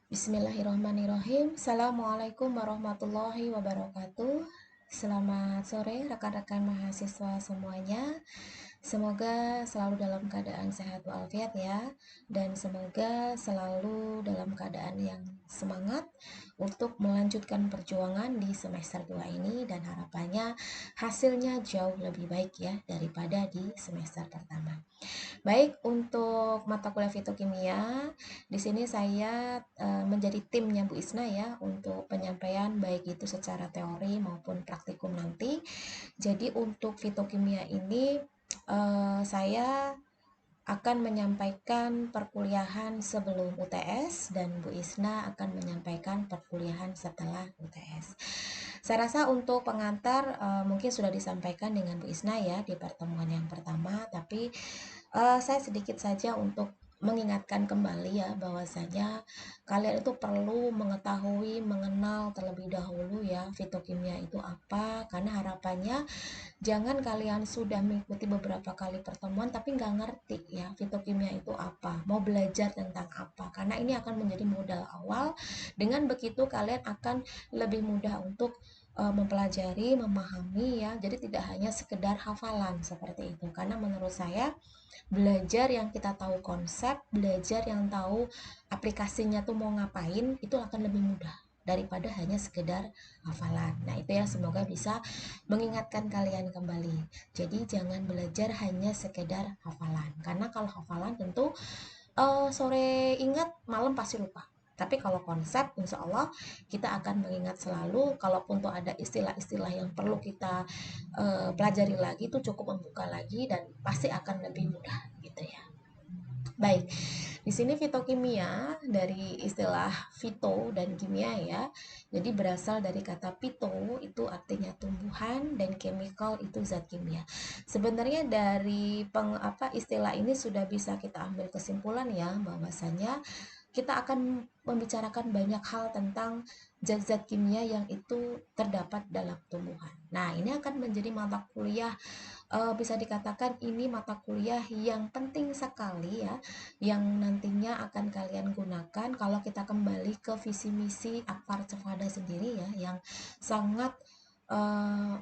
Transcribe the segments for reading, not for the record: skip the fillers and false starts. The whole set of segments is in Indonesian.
Bismillahirrahmanirrahim. Assalamualaikum warahmatullahi wabarakatuh. Selamat sore rekan-rekan mahasiswa semuanya. Semoga selalu dalam keadaan sehat walafiat ya. Dan semoga selalu dalam keadaan yang semangat untuk melanjutkan perjuangan di semester 2 ini, dan harapannya hasilnya jauh lebih baik ya daripada di semester pertama. Baik, untuk mata kuliah fitokimia, di sini saya menjadi timnya Bu Isna ya untuk penyampaian baik itu secara teori maupun praktikum nanti. Jadi untuk fitokimia ini saya akan menyampaikan perkuliahan sebelum UTS dan Bu Isna akan menyampaikan perkuliahan setelah UTS. Saya rasa untuk pengantar mungkin sudah disampaikan dengan Bu Isna ya di pertemuan yang pertama, tapi saya sedikit saja untuk mengingatkan kembali ya bahwasanya kalian itu perlu mengetahui, mengenal terlebih dahulu ya fitokimia itu apa, karena harapannya jangan kalian sudah mengikuti beberapa kali pertemuan tapi nggak ngerti ya fitokimia itu apa, mau belajar tentang apa, karena ini akan menjadi modal awal. Dengan begitu kalian akan lebih mudah untuk mempelajari, memahami ya, jadi tidak hanya sekedar hafalan seperti itu. Karena menurut saya belajar yang kita tahu konsep, belajar yang tahu aplikasinya tuh mau ngapain, itu akan lebih mudah daripada hanya sekedar hafalan. Nah, itu ya, semoga bisa mengingatkan kalian kembali. Jadi jangan belajar hanya sekedar hafalan. Karena kalau hafalan tentu sore ingat, malam pasti lupa. Tapi kalau konsep, insya Allah kita akan mengingat selalu. Kalaupun tuh ada istilah-istilah yang perlu kita pelajari lagi, itu cukup membuka lagi dan pasti akan lebih mudah gitu ya. Baik, di sini fitokimia dari istilah fito dan kimia ya. Jadi berasal dari kata pito itu artinya tumbuhan dan chemical itu zat kimia. Sebenarnya dari istilah ini sudah bisa kita ambil kesimpulan ya bahwasanya kita akan membicarakan banyak hal tentang zat-zat kimia yang itu terdapat dalam tumbuhan. Nah, ini akan menjadi mata kuliah, bisa dikatakan ini mata kuliah yang penting sekali ya, yang nantinya akan kalian gunakan kalau kita kembali ke visi misi Akpar Cevada sendiri ya, yang sangat uh,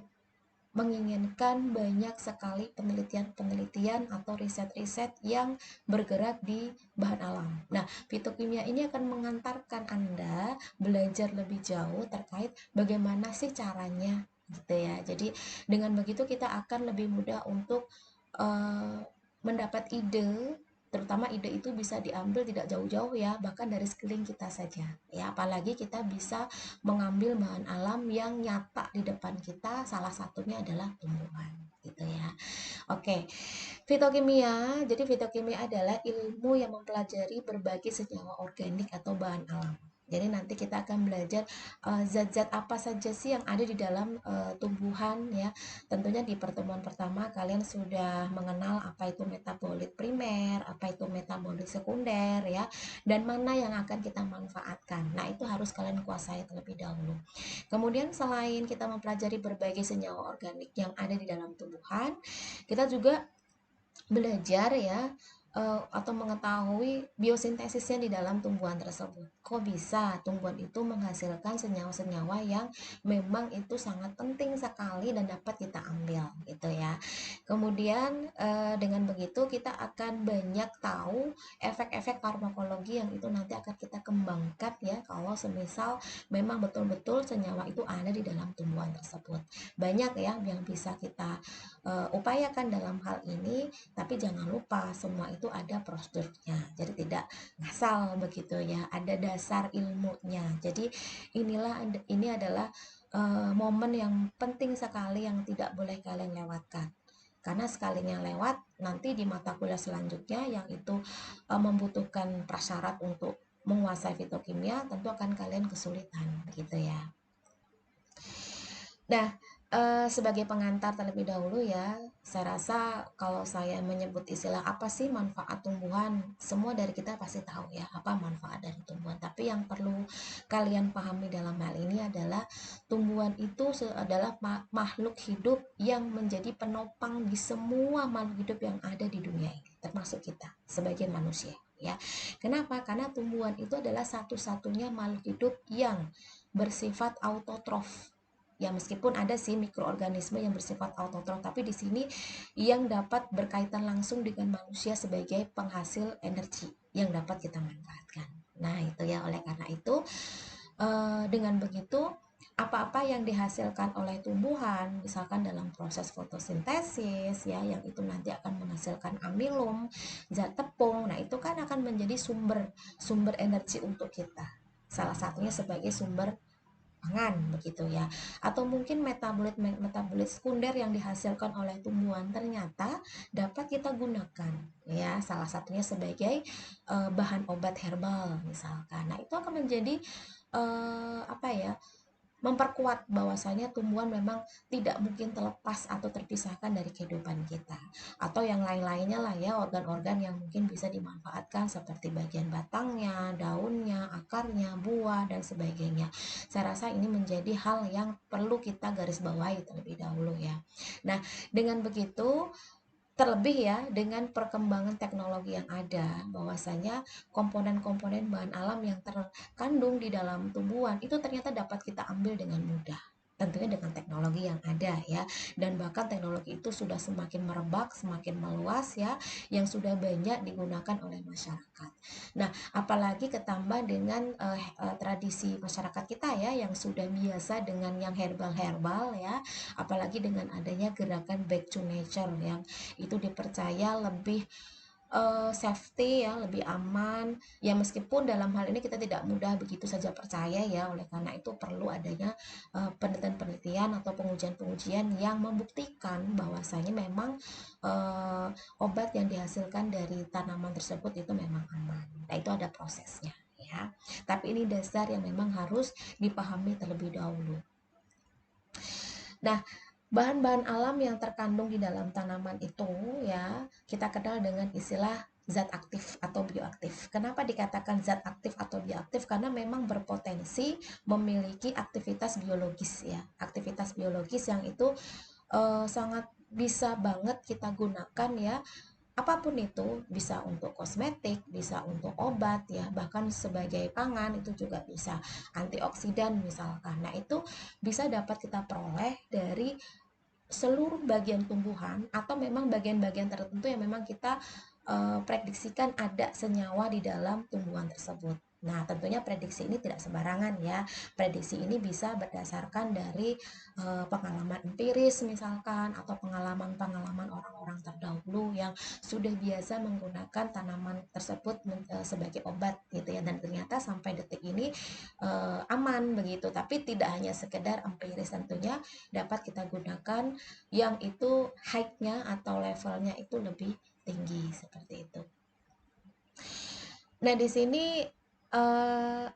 menginginkan banyak sekali penelitian-penelitian atau riset-riset yang bergerak di bahan alam. Nah, fitokimia ini akan mengantarkan Anda belajar lebih jauh terkait bagaimana sih caranya gitu ya. Jadi dengan begitu kita akan lebih mudah untuk uh, mendapat ide, terutama ide itu bisa diambil tidak jauh-jauh ya, bahkan dari sekeliling kita saja ya. Apalagi kita bisa mengambil bahan alam yang nyata di depan kita, salah satunya adalah tumbuhan gitu ya. Oke, fitokimia. Jadi fitokimia adalah ilmu yang mempelajari berbagai senyawa organik atau bahan alam. Jadi nanti kita akan belajar zat-zat apa saja sih yang ada di dalam tumbuhan ya. Tentunya di pertemuan pertama kalian sudah mengenal apa itu metabolit primer, apa itu metabolit sekunder ya, dan mana yang akan kita manfaatkan. Nah, itu harus kalian kuasai terlebih dahulu. Kemudian selain kita mempelajari berbagai senyawa organik yang ada di dalam tumbuhan, kita juga belajar ya, atau mengetahui biosintesisnya di dalam tumbuhan tersebut. Kok bisa tumbuhan itu menghasilkan senyawa-senyawa yang memang itu sangat penting sekali dan dapat kita ambil gitu ya. Kemudian dengan begitu kita akan banyak tahu efek-efek farmakologi yang itu nanti akan kita kembangkan ya kalau semisal memang betul-betul senyawa itu ada di dalam tumbuhan tersebut. Banyak ya yang bisa kita upayakan dalam hal ini, tapi jangan lupa semua itu ada prosedurnya. Jadi tidak ngasal begitu ya, ada dasar ilmunya. Jadi ini adalah momen yang penting sekali yang tidak boleh kalian lewatkan. Karena sekalinya lewat, nanti di mata kuliah selanjutnya yang itu membutuhkan prasyarat untuk menguasai fitokimia, tentu akan kalian kesulitan gitu ya. Nah, sebagai pengantar terlebih dahulu ya, saya rasa kalau saya menyebut istilah apa sih manfaat tumbuhan, semua dari kita pasti tahu ya apa manfaat dari tumbuhan. Tapi yang perlu kalian pahami dalam hal ini adalah tumbuhan itu adalah makhluk hidup yang menjadi penopang di semua makhluk hidup yang ada di dunia ini, termasuk kita sebagai manusia ya. Kenapa? Karena tumbuhan itu adalah satu-satunya makhluk hidup yang bersifat autotrof. Ya, meskipun ada sih mikroorganisme yang bersifat autotrof, tapi di sini yang dapat berkaitan langsung dengan manusia sebagai penghasil energi yang dapat kita manfaatkan. Nah, itu ya, oleh karena itu dengan begitu apa-apa yang dihasilkan oleh tumbuhan, misalkan dalam proses fotosintesis ya, yang itu nanti akan menghasilkan amilum, zat tepung. Nah, itu kan akan menjadi sumber energi untuk kita. Salah satunya sebagai sumber pangan begitu ya, atau mungkin metabolit sekunder yang dihasilkan oleh tumbuhan ternyata dapat kita gunakan ya, salah satunya sebagai bahan obat herbal misalkan. Nah, itu akan menjadi apa ya, memperkuat bahwasanya tumbuhan memang tidak mungkin terlepas atau terpisahkan dari kehidupan kita, atau yang lain-lainnya lah ya, organ-organ yang mungkin bisa dimanfaatkan seperti bagian batangnya, daunnya, akarnya, buah dan sebagainya. Saya rasa ini menjadi hal yang perlu kita garis bawahi terlebih dahulu ya. Nah, dengan begitu, terlebih ya dengan perkembangan teknologi yang ada, bahwasanya komponen-komponen bahan alam yang terkandung di dalam tumbuhan itu ternyata dapat kita ambil dengan mudah. Tentunya dengan teknologi yang ada ya, dan bahkan teknologi itu sudah semakin merebak, semakin meluas ya, yang sudah banyak digunakan oleh masyarakat. Nah, apalagi ketambah dengan tradisi masyarakat kita ya, yang sudah biasa dengan yang herbal-herbal ya, apalagi dengan adanya gerakan back to nature yang itu dipercaya lebih safety ya, lebih aman ya, meskipun dalam hal ini kita tidak mudah begitu saja percaya ya, oleh karena itu perlu adanya penelitian-penelitian atau pengujian-pengujian yang membuktikan bahwasanya memang obat yang dihasilkan dari tanaman tersebut itu memang aman. Nah, itu ada prosesnya ya, tapi ini dasar yang memang harus dipahami terlebih dahulu. Nah, bahan-bahan alam yang terkandung di dalam tanaman itu ya, kita kenal dengan istilah zat aktif atau bioaktif. Kenapa dikatakan zat aktif atau bioaktif? Karena memang berpotensi memiliki aktivitas biologis ya. Aktivitas biologis yang itu sangat bisa banget kita gunakan ya. Apapun itu, bisa untuk kosmetik, bisa untuk obat ya, bahkan sebagai pangan itu juga bisa, antioksidan misalkan. Nah, itu bisa dapat kita peroleh dari seluruh bagian tumbuhan, atau memang bagian-bagian tertentu yang memang kita prediksikan ada senyawa di dalam tumbuhan tersebut. Nah, tentunya prediksi ini tidak sembarangan ya. Prediksi ini bisa berdasarkan dari pengalaman empiris misalkan, atau pengalaman-pengalaman orang-orang terdahulu yang sudah biasa menggunakan tanaman tersebut sebagai obat gitu ya, dan ternyata sampai detik ini aman begitu. Tapi tidak hanya sekedar empiris, tentunya dapat kita gunakan yang itu height-nya atau levelnya itu lebih tinggi seperti itu. Nah, di sini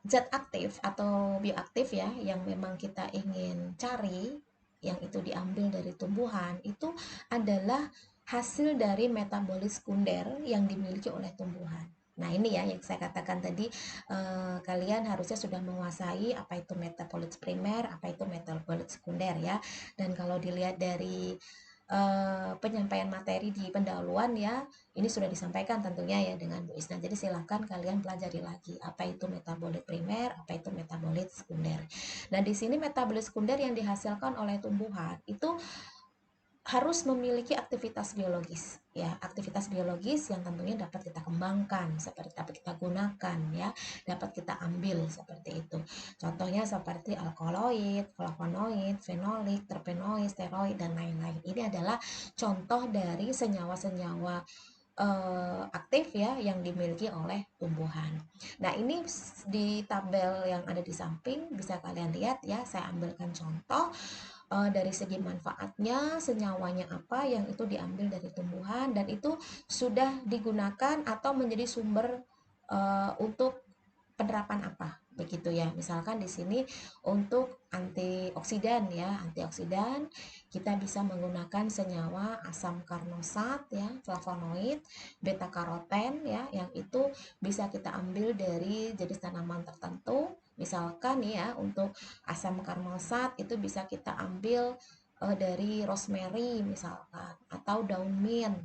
zat aktif atau bioaktif ya, yang memang kita ingin cari, yang itu diambil dari tumbuhan, itu adalah hasil dari metabolit sekunder yang dimiliki oleh tumbuhan. Nah, ini ya yang saya katakan tadi, kalian harusnya sudah menguasai apa itu metabolit primer, apa itu metabolit sekunder ya. Dan kalau dilihat dari penyampaian materi di pendahuluan ya, ini sudah disampaikan tentunya ya dengan Bu Isna. Jadi silakan kalian pelajari lagi apa itu metabolit primer, apa itu metabolit sekunder. Nah, di sini metabolit sekunder yang dihasilkan oleh tumbuhan itu harus memiliki aktivitas biologis ya, aktivitas biologis yang tentunya dapat kita kembangkan, seperti dapat kita gunakan ya, dapat kita ambil seperti itu. Contohnya seperti alkaloid, flavonoid, fenolik, terpenoid, steroid dan lain-lain. Ini adalah contoh dari senyawa-senyawa aktif ya yang dimiliki oleh tumbuhan. Nah, ini di tabel yang ada di samping bisa kalian lihat ya, saya ambilkan contoh dari segi manfaatnya, senyawanya apa yang itu diambil dari tumbuhan, dan itu sudah digunakan atau menjadi sumber untuk penerapan apa begitu ya. Misalkan di sini untuk antioksidan ya, antioksidan kita bisa menggunakan senyawa asam karnosat ya, flavonoid, beta karoten ya, yang itu bisa kita ambil dari jenis tanaman tertentu. Misalkan ya, untuk asam karnosat itu bisa kita ambil dari rosemary misalkan, atau daun mint.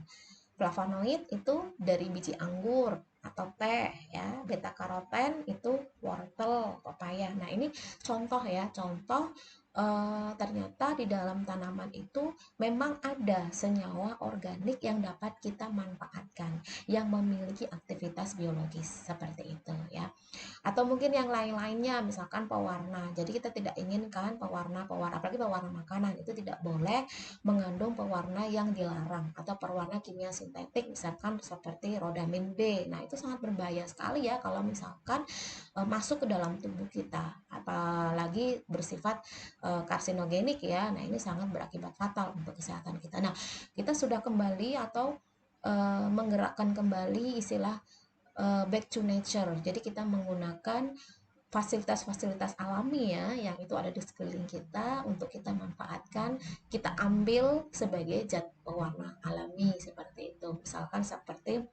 Flavonoid itu dari biji anggur, atau teh ya, beta karoten itu wortel, pepaya. Nah, ini contoh ya, contoh ternyata di dalam tanaman itu memang ada senyawa organik yang dapat kita manfaatkan, yang memiliki aktivitas biologis seperti itu ya. Atau mungkin yang lain-lainnya, misalkan pewarna. Jadi kita tidak inginkan pewarna-pewarna, apalagi pewarna makanan itu tidak boleh mengandung pewarna yang dilarang atau pewarna kimia sintetik, misalkan seperti rodamin B. Nah, itu sangat berbahaya sekali ya kalau misalkan masuk ke dalam tubuh kita, apalagi bersifat karsinogenik ya. Nah, ini sangat berakibat fatal untuk kesehatan kita. Nah, kita sudah kembali atau menggerakkan kembali istilah back to nature. Jadi kita menggunakan fasilitas-fasilitas alami ya yang itu ada di sekeliling kita untuk kita manfaatkan, kita ambil sebagai zat pewarna alami seperti itu. Misalkan seperti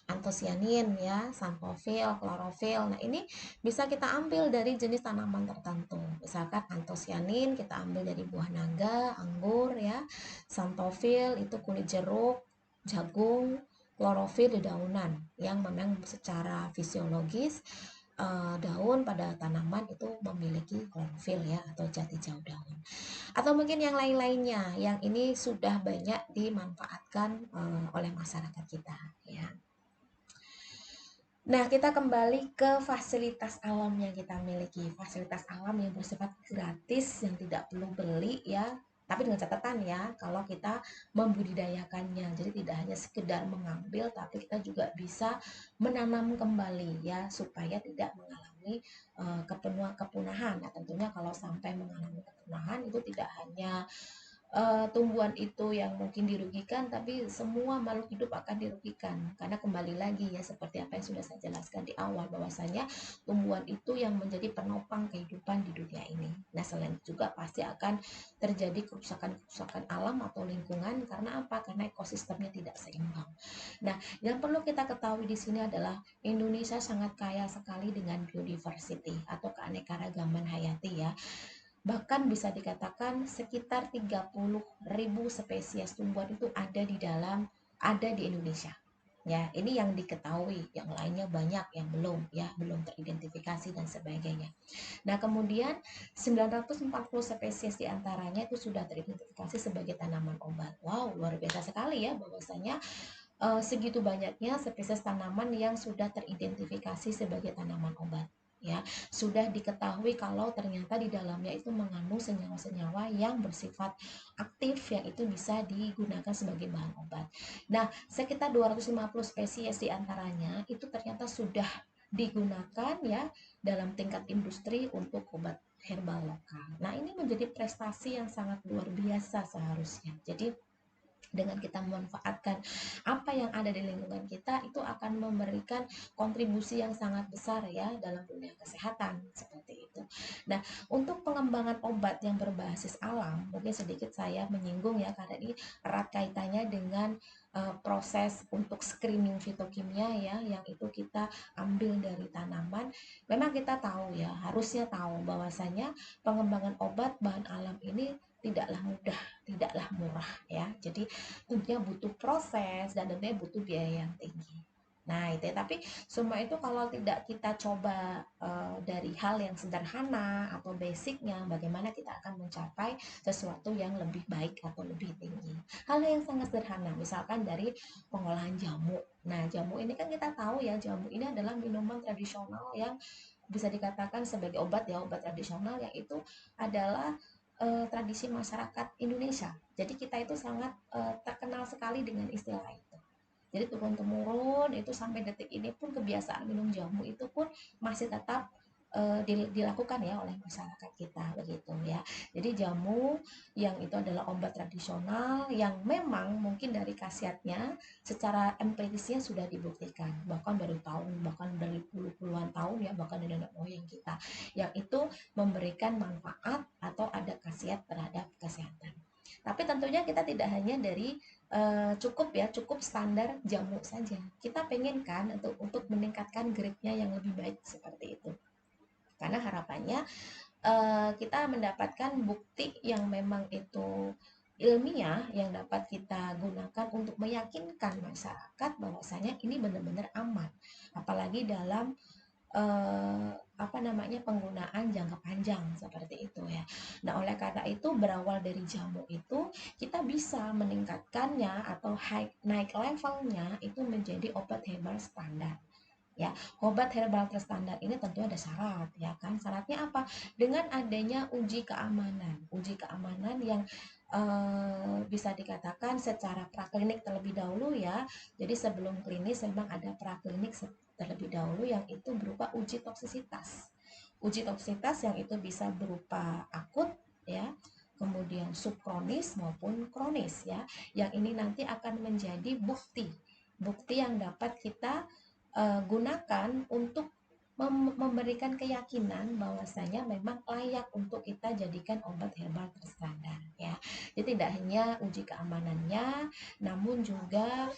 antosianin ya, sanpofil, klorofil. Nah, ini bisa kita ambil dari jenis tanaman tertentu. Misalkan antosianin kita ambil dari buah naga, anggur ya. Sanpofil itu kulit jeruk, jagung, klorofil di daunan yang memang secara fisiologis daun pada tanaman itu memiliki klorofil ya atau jati jauh daun. Atau mungkin yang lain-lainnya yang ini sudah banyak dimanfaatkan oleh masyarakat kita ya. Nah, kita kembali ke fasilitas alam yang kita miliki. Fasilitas alam yang bersifat gratis, yang tidak perlu beli ya. Tapi dengan catatan ya, kalau kita membudidayakannya. Jadi tidak hanya sekedar mengambil, tapi kita juga bisa menanam kembali ya, supaya tidak mengalami kepunahan. Nah, tentunya kalau sampai mengalami kepunahan itu tidak hanya tumbuhan itu yang mungkin dirugikan, tapi semua makhluk hidup akan dirugikan karena kembali lagi ya seperti apa yang sudah saya jelaskan di awal bahwasanya tumbuhan itu yang menjadi penopang kehidupan di dunia ini. Nah, selain itu juga pasti akan terjadi kerusakan-kerusakan alam atau lingkungan karena apa? Karena ekosistemnya tidak seimbang. Nah, yang perlu kita ketahui di sini adalah Indonesia sangat kaya sekali dengan biodiversity atau keanekaragaman hayati ya. Bahkan bisa dikatakan sekitar 30.000 spesies tumbuhan itu ada di Indonesia. Ya, ini yang diketahui, yang lainnya banyak yang belum teridentifikasi dan sebagainya. Nah, kemudian 940 spesies diantaranya itu sudah teridentifikasi sebagai tanaman obat. Wow, luar biasa sekali ya bahwasanya segitu banyaknya spesies tanaman yang sudah teridentifikasi sebagai tanaman obat ya. Sudah diketahui kalau ternyata di dalamnya itu mengandung senyawa-senyawa yang bersifat aktif yang itu bisa digunakan sebagai bahan obat. Nah, sekitar 250 spesies diantaranya itu ternyata sudah digunakan ya dalam tingkat industri untuk obat herbal lokal. Nah, ini menjadi prestasi yang sangat luar biasa seharusnya. Jadi dengan kita memanfaatkan apa yang ada di lingkungan kita itu akan memberikan kontribusi yang sangat besar ya dalam dunia kesehatan seperti itu. Nah, untuk pengembangan obat yang berbasis alam, mungkin sedikit saya menyinggung ya karena ini erat kaitannya dengan proses untuk screening fitokimia ya yang itu kita ambil dari tanaman. Memang kita tahu ya, harusnya tahu bahwasanya pengembangan obat bahan alam ini tidaklah mudah, tidaklah murah ya. Jadi tentunya butuh proses dan tentunya butuh biaya yang tinggi. Nah, itu ya. Tapi semua itu kalau tidak kita coba dari hal yang sederhana atau basicnya, bagaimana kita akan mencapai sesuatu yang lebih baik atau lebih tinggi. Hal yang sangat sederhana, misalkan dari pengolahan jamu. Nah, jamu ini kan kita tahu ya, jamu ini adalah minuman tradisional yang bisa dikatakan sebagai obat ya, obat tradisional yang itu adalah tradisi masyarakat Indonesia. Jadi kita itu sangat terkenal sekali dengan istilah itu. Jadi turun-temurun itu sampai detik ini pun kebiasaan minum jamu itu pun masih tetap dilakukan ya oleh masyarakat kita begitu ya. Jadi jamu yang itu adalah obat tradisional yang memang mungkin dari khasiatnya secara empirisnya sudah dibuktikan bahkan dari puluhan tahun ya bahkan dari nenek moyang kita yang itu memberikan manfaat atau ada khasiat terhadap kesehatan. Tapi tentunya kita tidak hanya dari cukup standar jamu saja. Kita pengen kan untuk meningkatkan grade-nya yang lebih baik seperti itu. Karena harapannya kita mendapatkan bukti yang memang itu ilmiah yang dapat kita gunakan untuk meyakinkan masyarakat bahwasanya ini benar-benar aman, apalagi dalam penggunaan jangka panjang seperti itu ya. Nah, oleh karena itu berawal dari jamu itu kita bisa meningkatkannya atau naik levelnya itu menjadi obat herbal standar. Ya, obat herbal terstandar ini tentu ada syarat ya kan. Syaratnya apa? Dengan adanya uji keamanan. Uji keamanan yang bisa dikatakan secara praklinik terlebih dahulu ya. Jadi sebelum klinis memang ada praklinik terlebih dahulu yang itu berupa uji toksisitas. Uji toksisitas yang itu bisa berupa akut ya, kemudian subkronis maupun kronis ya. Yang ini nanti akan menjadi bukti. Bukti yang dapat kita gunakan untuk memberikan keyakinan bahwasanya memang layak untuk kita jadikan obat herbal terstandar ya. Jadi tidak hanya uji keamanannya, namun juga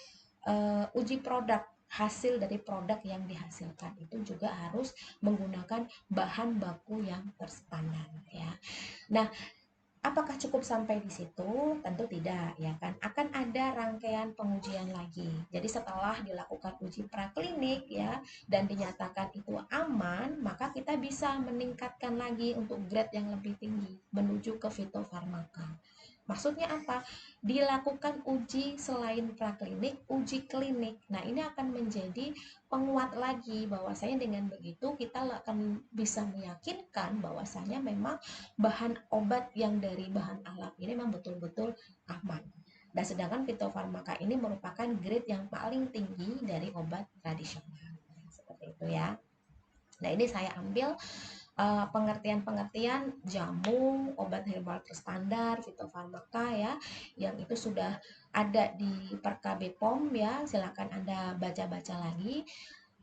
uji produk, hasil dari produk yang dihasilkan itu juga harus menggunakan bahan baku yang terstandar ya. Nah, apakah cukup sampai di situ? Tentu tidak, ya kan? Akan ada rangkaian pengujian lagi. Jadi setelah dilakukan uji praklinik ya dan dinyatakan itu aman, maka kita bisa meningkatkan lagi untuk grade yang lebih tinggi menuju ke fitofarmaka. Maksudnya apa? Dilakukan uji selain praklinik, uji klinik. Nah, ini akan menjadi penguat lagi bahwasanya dengan begitu kita akan bisa meyakinkan bahwasanya memang bahan obat yang dari bahan alam ini memang betul-betul aman. Dan sedangkan fitofarmaka ini merupakan grade yang paling tinggi dari obat tradisional. Seperti itu ya. Nah, ini saya ambil pengertian-pengertian jamu, obat herbal terstandar, fitofarmaka ya, yang itu sudah ada di Perka BPOM ya. Silakan Anda baca-baca lagi.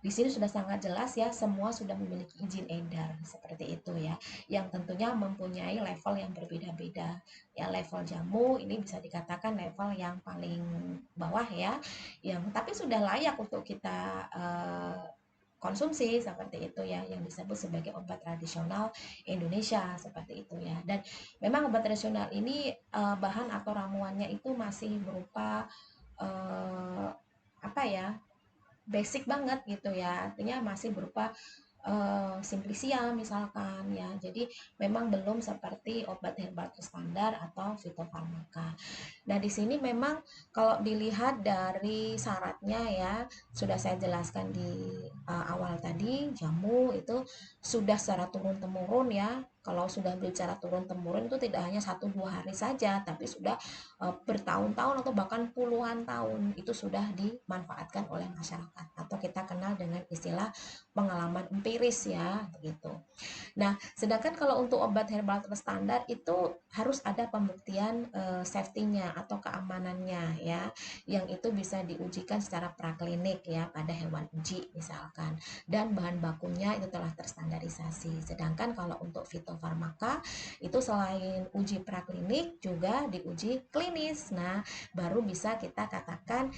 Di sini sudah sangat jelas ya, semua sudah memiliki izin edar seperti itu ya, yang tentunya mempunyai level yang berbeda-beda. Ya, level jamu ini bisa dikatakan level yang paling bawah ya, yang tapi sudah layak untuk kita konsumsi seperti itu ya, yang disebut sebagai obat tradisional Indonesia seperti itu ya. Dan memang obat tradisional ini bahan atau ramuannya itu masih berupa basic banget gitu ya, artinya masih berupa simplisia misalkan ya. Jadi memang belum seperti obat herbal terstandar atau fitofarmaka. Nah, di sini memang kalau dilihat dari syaratnya ya, sudah saya jelaskan di awal tadi, jamu itu sudah secara turun-temurun ya. Kalau sudah bicara turun-temurun itu tidak hanya 1-2 hari saja, tapi sudah bertahun-tahun atau bahkan puluhan tahun itu sudah dimanfaatkan oleh masyarakat, atau kita kenal dengan istilah pengalaman empiris ya, begitu. Nah, sedangkan kalau untuk obat herbal terstandar itu harus ada pembuktian safety-nya atau keamanannya ya, yang itu bisa diujikan secara praklinik ya pada hewan uji misalkan, dan bahan bakunya itu telah terstandarisasi. Sedangkan kalau untuk fitofarmaka itu selain uji praklinik juga diuji klinis. Nah, baru bisa kita katakan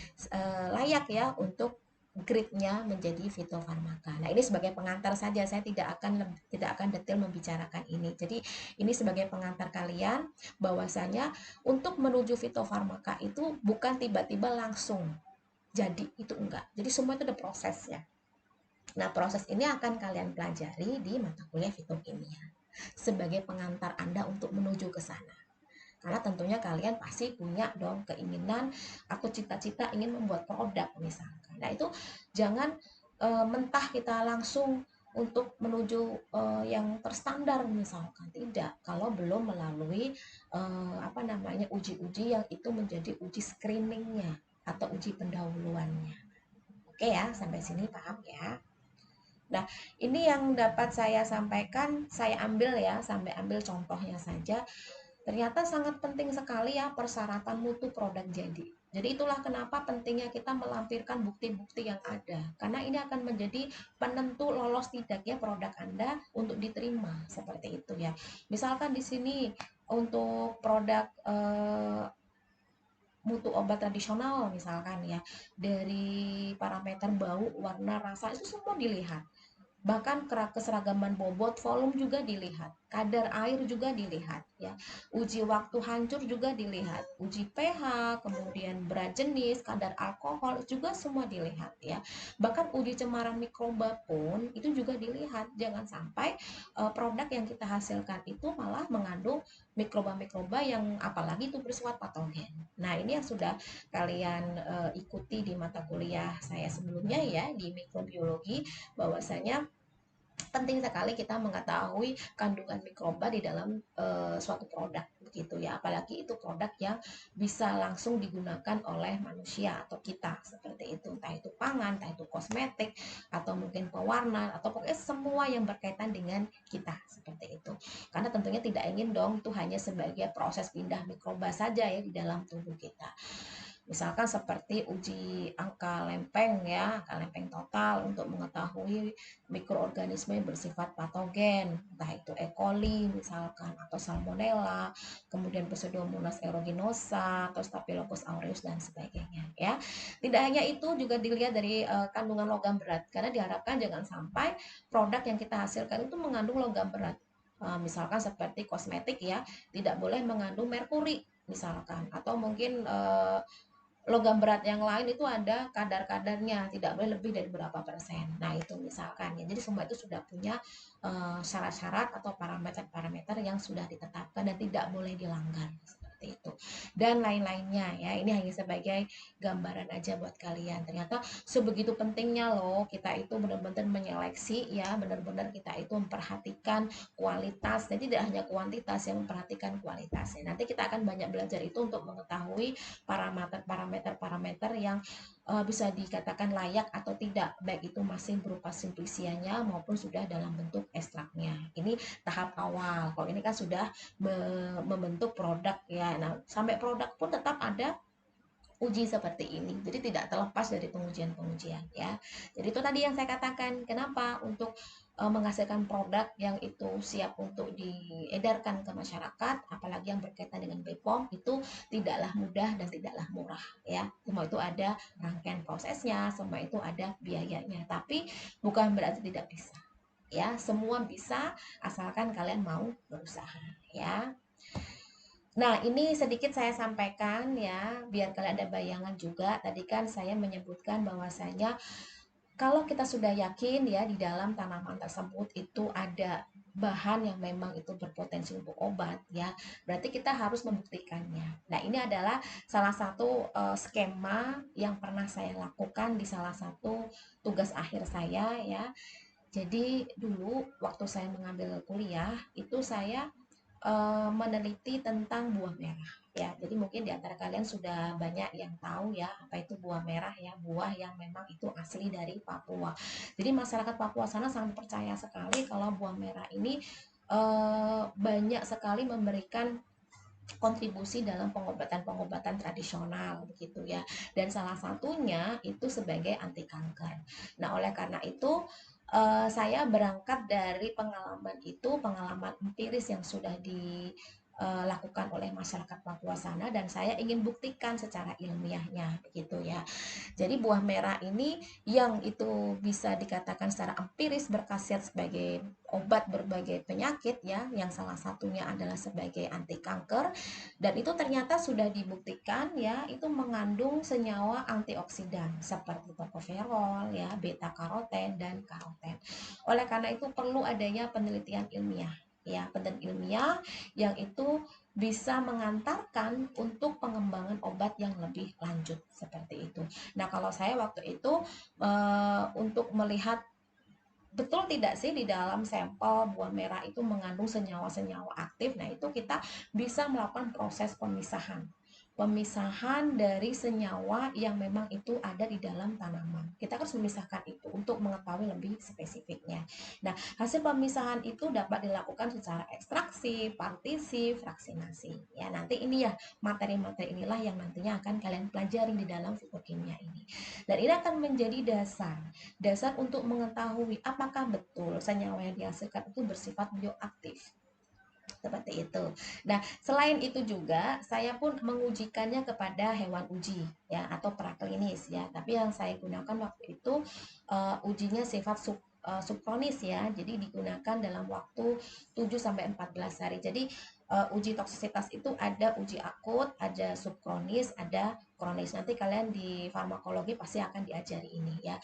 layak ya untuk grade-nya menjadi fitofarmaka. Nah, ini sebagai pengantar saja, saya tidak akan detail membicarakan ini. Jadi, ini sebagai pengantar kalian bahwasanya untuk menuju fitofarmaka itu bukan tiba-tiba langsung jadi, itu enggak. Jadi semua itu ada prosesnya. Nah, proses ini akan kalian pelajari di mata kuliah fitokimia sebagai pengantar Anda untuk menuju ke sana. Karena tentunya kalian pasti punya dong keinginan, aku cita-cita ingin membuat produk misalkan. Nah, itu jangan mentah kita langsung untuk menuju yang terstandar misalkan. Tidak, kalau belum melalui uji-uji yang itu menjadi uji screeningnya atau uji pendahuluannya. Oke ya, sampai sini paham ya. Nah, ini yang dapat saya sampaikan, saya ambil ya, sampai ambil contohnya saja. Ternyata sangat penting sekali ya persyaratan mutu produk jadi. Jadi itulah kenapa pentingnya kita melampirkan bukti-bukti yang ada. Karena ini akan menjadi penentu lolos tidaknya produk Anda untuk diterima. Seperti itu ya. Misalkan di sini untuk produk mutu obat tradisional misalkan ya. Dari parameter bau, warna, rasa itu semua dilihat. Bahkan keseragaman bobot, volume juga dilihat, kadar air juga dilihat ya. Uji waktu hancur juga dilihat, uji pH, kemudian berat jenis, kadar alkohol juga semua dilihat ya. Bahkan uji cemaran mikroba pun itu juga dilihat. Jangan sampai produk yang kita hasilkan itu malah mengandung mikroba-mikroba yang apalagi itu bersifat patogen. Nah, ini yang sudah kalian ikuti di mata kuliah saya sebelumnya ya di mikrobiologi, bahwasanya penting sekali kita mengetahui kandungan mikroba di dalam suatu produk begitu ya, apalagi itu produk yang bisa langsung digunakan oleh manusia atau kita seperti itu, entah itu pangan, entah itu kosmetik, atau mungkin pewarna, atau pokoknya semua yang berkaitan dengan kita seperti itu. Karena tentunya tidak ingin dong itu hanya sebagai proses pindah mikroba saja ya di dalam tubuh kita. Misalkan seperti uji angka lempeng ya, angka lempeng total untuk mengetahui mikroorganisme yang bersifat patogen, entah itu E. coli misalkan, atau Salmonella, kemudian Pseudomonas aeruginosa, atau Staphylococcus aureus dan sebagainya ya. Tidak hanya itu, juga dilihat dari kandungan logam berat, karena diharapkan jangan sampai produk yang kita hasilkan itu mengandung logam berat. Misalkan seperti kosmetik ya, tidak boleh mengandung merkuri misalkan, atau mungkin logam berat yang lain itu ada kadar-kadarnya, tidak boleh lebih dari berapa persen. Nah, itu misalkan ya. Jadi semua itu sudah punya syarat-syarat atau parameter-parameter yang sudah ditetapkan dan tidak boleh dilanggar seperti itu. Dan lain-lainnya ya. Ini hanya sebagai gambaran aja buat kalian. Ternyata sebegitu pentingnya loh kita itu benar-benar menyeleksi ya, benar-benar kita itu memperhatikan kualitas dan tidak hanya kuantitas, yang memperhatikan kualitasnya. Nanti kita akan banyak belajar itu untuk mengetahui parameter-parameter yang bisa dikatakan layak atau tidak, baik itu masih berupa simplisianya maupun sudah dalam bentuk ekstraknya. Ini tahap awal. Kalau ini kan sudah membentuk produk ya. Nah, sampai produk pun tetap ada uji seperti ini. Jadi tidak terlepas dari pengujian-pengujian ya. Jadi itu tadi yang saya katakan, kenapa untuk menghasilkan produk yang itu siap untuk diedarkan ke masyarakat, apalagi yang berkaitan dengan BPOM, itu tidaklah mudah dan tidaklah murah ya. Semua itu ada rangkaian prosesnya, semua itu ada biayanya. Tapi bukan berarti tidak bisa. Ya, semua bisa asalkan kalian mau berusaha ya. Nah, ini sedikit saya sampaikan ya, biar kalian ada bayangan juga. Tadi kan saya menyebutkan bahwasanya kalau kita sudah yakin ya di dalam tanaman tersebut itu ada bahan yang memang itu berpotensi untuk obat ya, berarti kita harus membuktikannya. Nah, ini adalah salah satu skema yang pernah saya lakukan di salah satu tugas akhir saya ya. Jadi dulu waktu saya mengambil kuliah itu saya meneliti tentang buah merah ya. Jadi mungkin di antara kalian sudah banyak yang tahu ya apa itu buah merah ya, buah yang memang itu asli dari Papua. Jadi masyarakat Papua sana sangat percaya sekali kalau buah merah ini banyak sekali memberikan kontribusi dalam pengobatan-pengobatan tradisional begitu ya. Dan salah satunya itu sebagai anti kanker. Nah, oleh karena itu saya berangkat dari pengalaman itu, pengalaman empiris yang sudah dilakukan oleh masyarakat Papua sana, dan saya ingin buktikan secara ilmiahnya begitu ya. Jadi buah merah ini yang itu bisa dikatakan secara empiris berkhasiat sebagai obat berbagai penyakit ya, yang salah satunya adalah sebagai anti kanker, dan itu ternyata sudah dibuktikan ya itu mengandung senyawa antioksidan seperti tokoferol ya, beta karoten dan karoten. Oleh karena itu perlu adanya penelitian ilmiah ya, penelitian ilmiah yang itu bisa mengantarkan untuk pengembangan obat yang lebih lanjut seperti itu. Nah, kalau saya waktu itu untuk melihat betul tidak sih di dalam sampel buah merah itu mengandung senyawa-senyawa aktif. Nah, itu kita bisa melakukan proses pemisahan. Pemisahan dari senyawa yang memang itu ada di dalam tanaman. Kita harus memisahkan itu untuk mengetahui lebih spesifiknya. Nah, hasil pemisahan itu dapat dilakukan secara ekstraksi, partisi, fraksinasi. Ya, nanti ini ya materi-materi inilah yang nantinya akan kalian pelajari di dalam fitokimia ini. Dan ini akan menjadi dasar untuk mengetahui apakah betul senyawa yang dihasilkan itu bersifat bioaktif seperti itu. Nah, selain itu juga saya pun mengujikannya kepada hewan uji ya atau praklinis ya. Tapi yang saya gunakan waktu itu ujinya sifat subkronis ya. Jadi digunakan dalam waktu 7 sampai 14 hari. Jadi uji toksisitas itu ada uji akut, ada subkronis, ada kronis. Nanti kalian di farmakologi pasti akan diajari ini ya.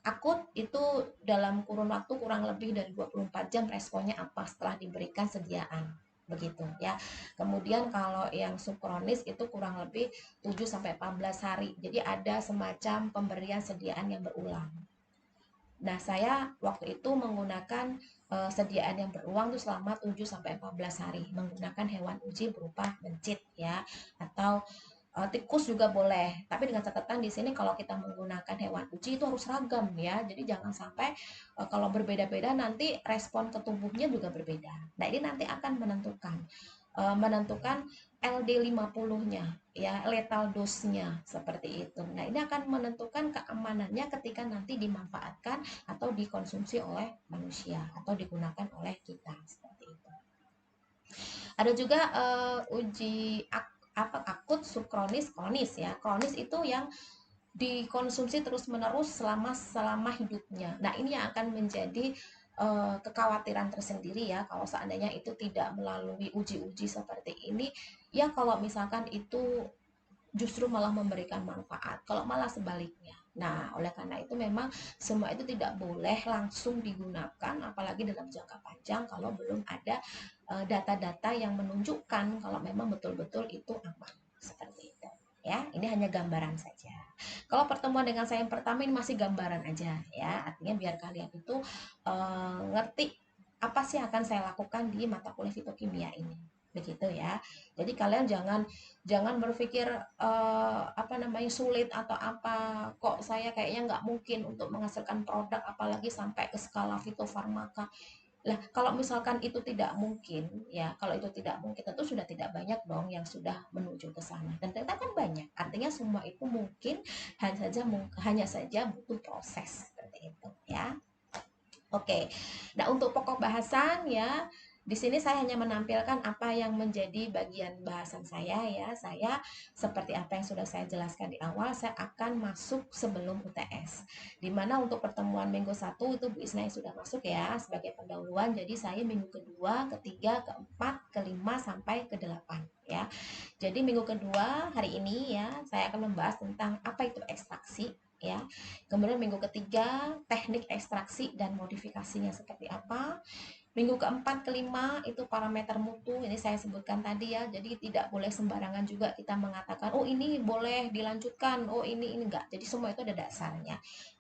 Akut itu dalam kurun waktu kurang lebih dari 24 jam responnya apa setelah diberikan sediaan. Begitu ya. Kemudian kalau yang subkronis itu kurang lebih 7 sampai 14 hari. Jadi ada semacam pemberian sediaan yang berulang. Nah, saya waktu itu menggunakan sediaan yang berulang itu selama 7 sampai 14 hari menggunakan hewan uji berupa mencit ya, atau tikus juga boleh, tapi dengan catatan di sini kalau kita menggunakan hewan uji itu harus ragam ya. Jadi jangan sampai kalau berbeda-beda nanti respon ke tubuhnya juga berbeda. Nah, ini nanti akan menentukan LD50-nya ya, lethal dose-nya seperti itu. Nah, ini akan menentukan keamanannya ketika nanti dimanfaatkan atau dikonsumsi oleh manusia atau digunakan oleh kita seperti itu. Ada juga uji akut, subkronis, kronis ya. Kronis itu yang dikonsumsi terus-menerus selama hidupnya. Nah, ini yang akan menjadi kekhawatiran tersendiri ya kalau seandainya itu tidak melalui uji-uji seperti ini. Ya kalau misalkan itu justru malah memberikan manfaat, kalau malah sebaliknya. Nah, oleh karena itu memang semua itu tidak boleh langsung digunakan, apalagi dalam jangka panjang kalau belum ada data-data yang menunjukkan kalau memang betul-betul itu aman. Seperti itu. Ya, ini hanya gambaran saja. Kalau pertemuan dengan saya yang pertama ini masih gambaran aja ya, artinya biar kalian itu ngerti apa sih akan saya lakukan di mata kuliah fitokimia ini, begitu ya. Jadi kalian jangan berpikir apa namanya sulit atau apa, kok saya kayaknya nggak mungkin untuk menghasilkan produk apalagi sampai ke skala fitofarmaka. Lah, kalau misalkan itu tidak mungkin, ya, kalau itu tidak mungkin, tentu sudah tidak banyak dong yang sudah menuju ke sana. Dan ternyata kan banyak. Artinya semua itu mungkin, hanya saja butuh proses seperti itu, ya. Oke. Nah, untuk pokok bahasan ya, di sini saya hanya menampilkan apa yang menjadi bagian bahasan saya ya. Saya seperti apa yang sudah saya jelaskan di awal, saya akan masuk sebelum UTS. Dimana untuk pertemuan minggu 1 itu Bu Isna sudah masuk ya sebagai pendahuluan. Jadi saya minggu kedua, ketiga, keempat, kelima sampai ke-8 ya. Jadi minggu kedua hari ini ya, saya akan membahas tentang apa itu ekstraksi ya. Kemudian minggu ketiga teknik ekstraksi dan modifikasinya seperti apa. Minggu keempat, kelima itu parameter mutu, ini saya sebutkan tadi ya. Jadi tidak boleh sembarangan juga kita mengatakan, oh ini boleh dilanjutkan, oh ini enggak. Jadi semua itu ada dasarnya.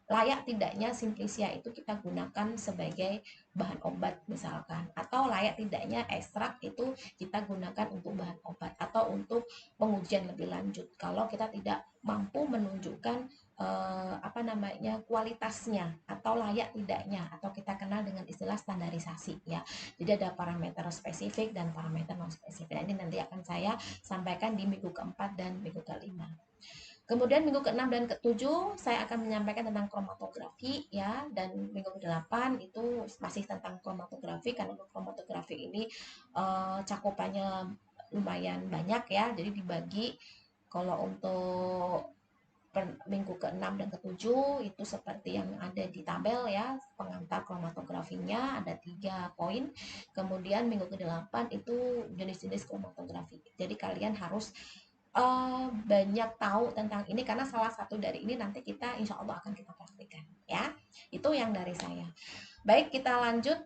Layak tidaknya simplisia itu kita gunakan sebagai bahan obat misalkan. Atau layak tidaknya ekstrak itu kita gunakan untuk bahan obat. Atau untuk pengujian lebih lanjut. Kalau kita tidak mampu menunjukkan apa namanya kualitasnya atau layak tidaknya atau kita kenal dengan istilah standarisasi ya. Jadi ada parameter spesifik dan parameter non spesifik. Nah, ini nanti akan saya sampaikan di minggu keempat dan minggu kelima. Kemudian minggu ke-6 dan ke-7 saya akan menyampaikan tentang kromatografi ya, dan minggu ke-8 itu masih tentang kromatografi karena kromatografi ini cakupannya lumayan banyak ya. Jadi dibagi kalau untuk minggu ke-6 dan ke-7 itu seperti yang ada di tabel ya, pengantar kromatografinya ada 3 poin. Kemudian minggu ke-8 itu jenis-jenis kromatografi. Jadi kalian harus banyak tahu tentang ini karena salah satu dari ini nanti kita insya Allah akan kita praktikkan ya. Itu yang dari saya. Baik, kita lanjut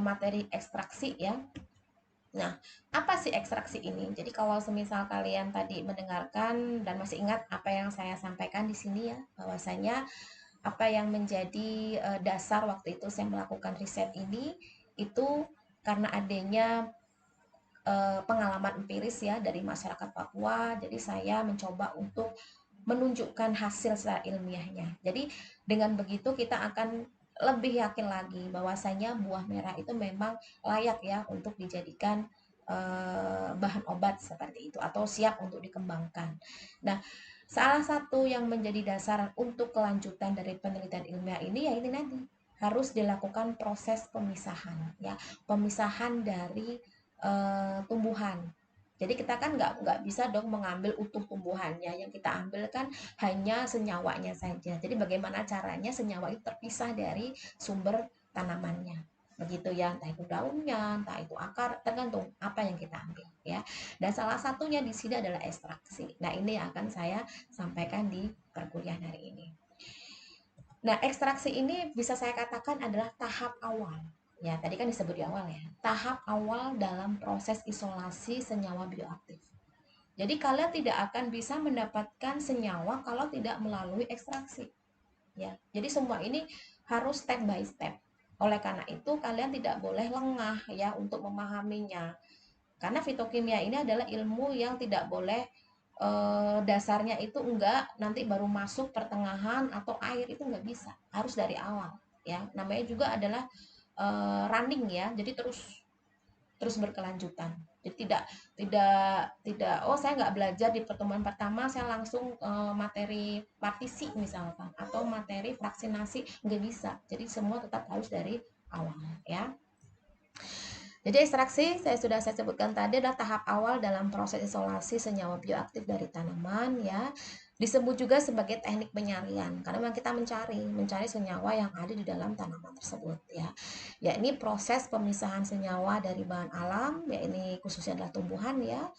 materi ekstraksi ya. Nah, apa sih ekstraksi ini? Jadi kalau semisal kalian tadi mendengarkan dan masih ingat apa yang saya sampaikan di sini ya, bahwasanya apa yang menjadi dasar waktu itu saya melakukan riset ini itu karena adanya pengalaman empiris ya dari masyarakat Papua. Jadi saya mencoba untuk menunjukkan hasil secara ilmiahnya. Jadi dengan begitu kita akan lebih yakin lagi bahwasanya buah merah itu memang layak ya untuk dijadikan bahan obat seperti itu atau siap untuk dikembangkan. Nah, salah satu yang menjadi dasar untuk kelanjutan dari penelitian ilmiah ini ya ini nanti harus dilakukan proses pemisahan ya, pemisahan dari tumbuhan Jadi kita kan nggak bisa dong mengambil utuh tumbuhannya, yang kita ambil kan hanya senyawanya saja. Jadi bagaimana caranya senyawa itu terpisah dari sumber tanamannya, begitu ya, entah itu daunnya, entah itu akar, tergantung apa yang kita ambil ya. Dan salah satunya di sini adalah ekstraksi. Nah, ini yang akan saya sampaikan di perkuliahan hari ini. Nah, ekstraksi ini bisa saya katakan adalah tahap awal. Ya, tadi kan disebut di awal ya. Tahap awal dalam proses isolasi senyawa bioaktif. Jadi kalian tidak akan bisa mendapatkan senyawa kalau tidak melalui ekstraksi. Ya, jadi semua ini harus step by step. Oleh karena itu kalian tidak boleh lengah ya untuk memahaminya. Karena fitokimia ini adalah ilmu yang tidak boleh dasarnya itu enggak nanti baru masuk pertengahan atau air, itu enggak bisa, harus dari awal ya. Namanya juga adalah running ya, jadi terus berkelanjutan. Jadi tidak oh saya nggak belajar di pertemuan pertama saya langsung materi partisi misalkan atau materi vaksinasi, nggak bisa. Jadi semua tetap harus dari awal ya. Jadi ekstraksi saya sebutkan tadi adalah tahap awal dalam proses isolasi senyawa bioaktif dari tanaman ya. Disebut juga sebagai teknik penyarian karena memang kita mencari senyawa yang ada di dalam tanaman tersebut ya. Ya, ini proses pemisahan senyawa dari bahan alam, ya ini khususnya adalah tumbuhan ya.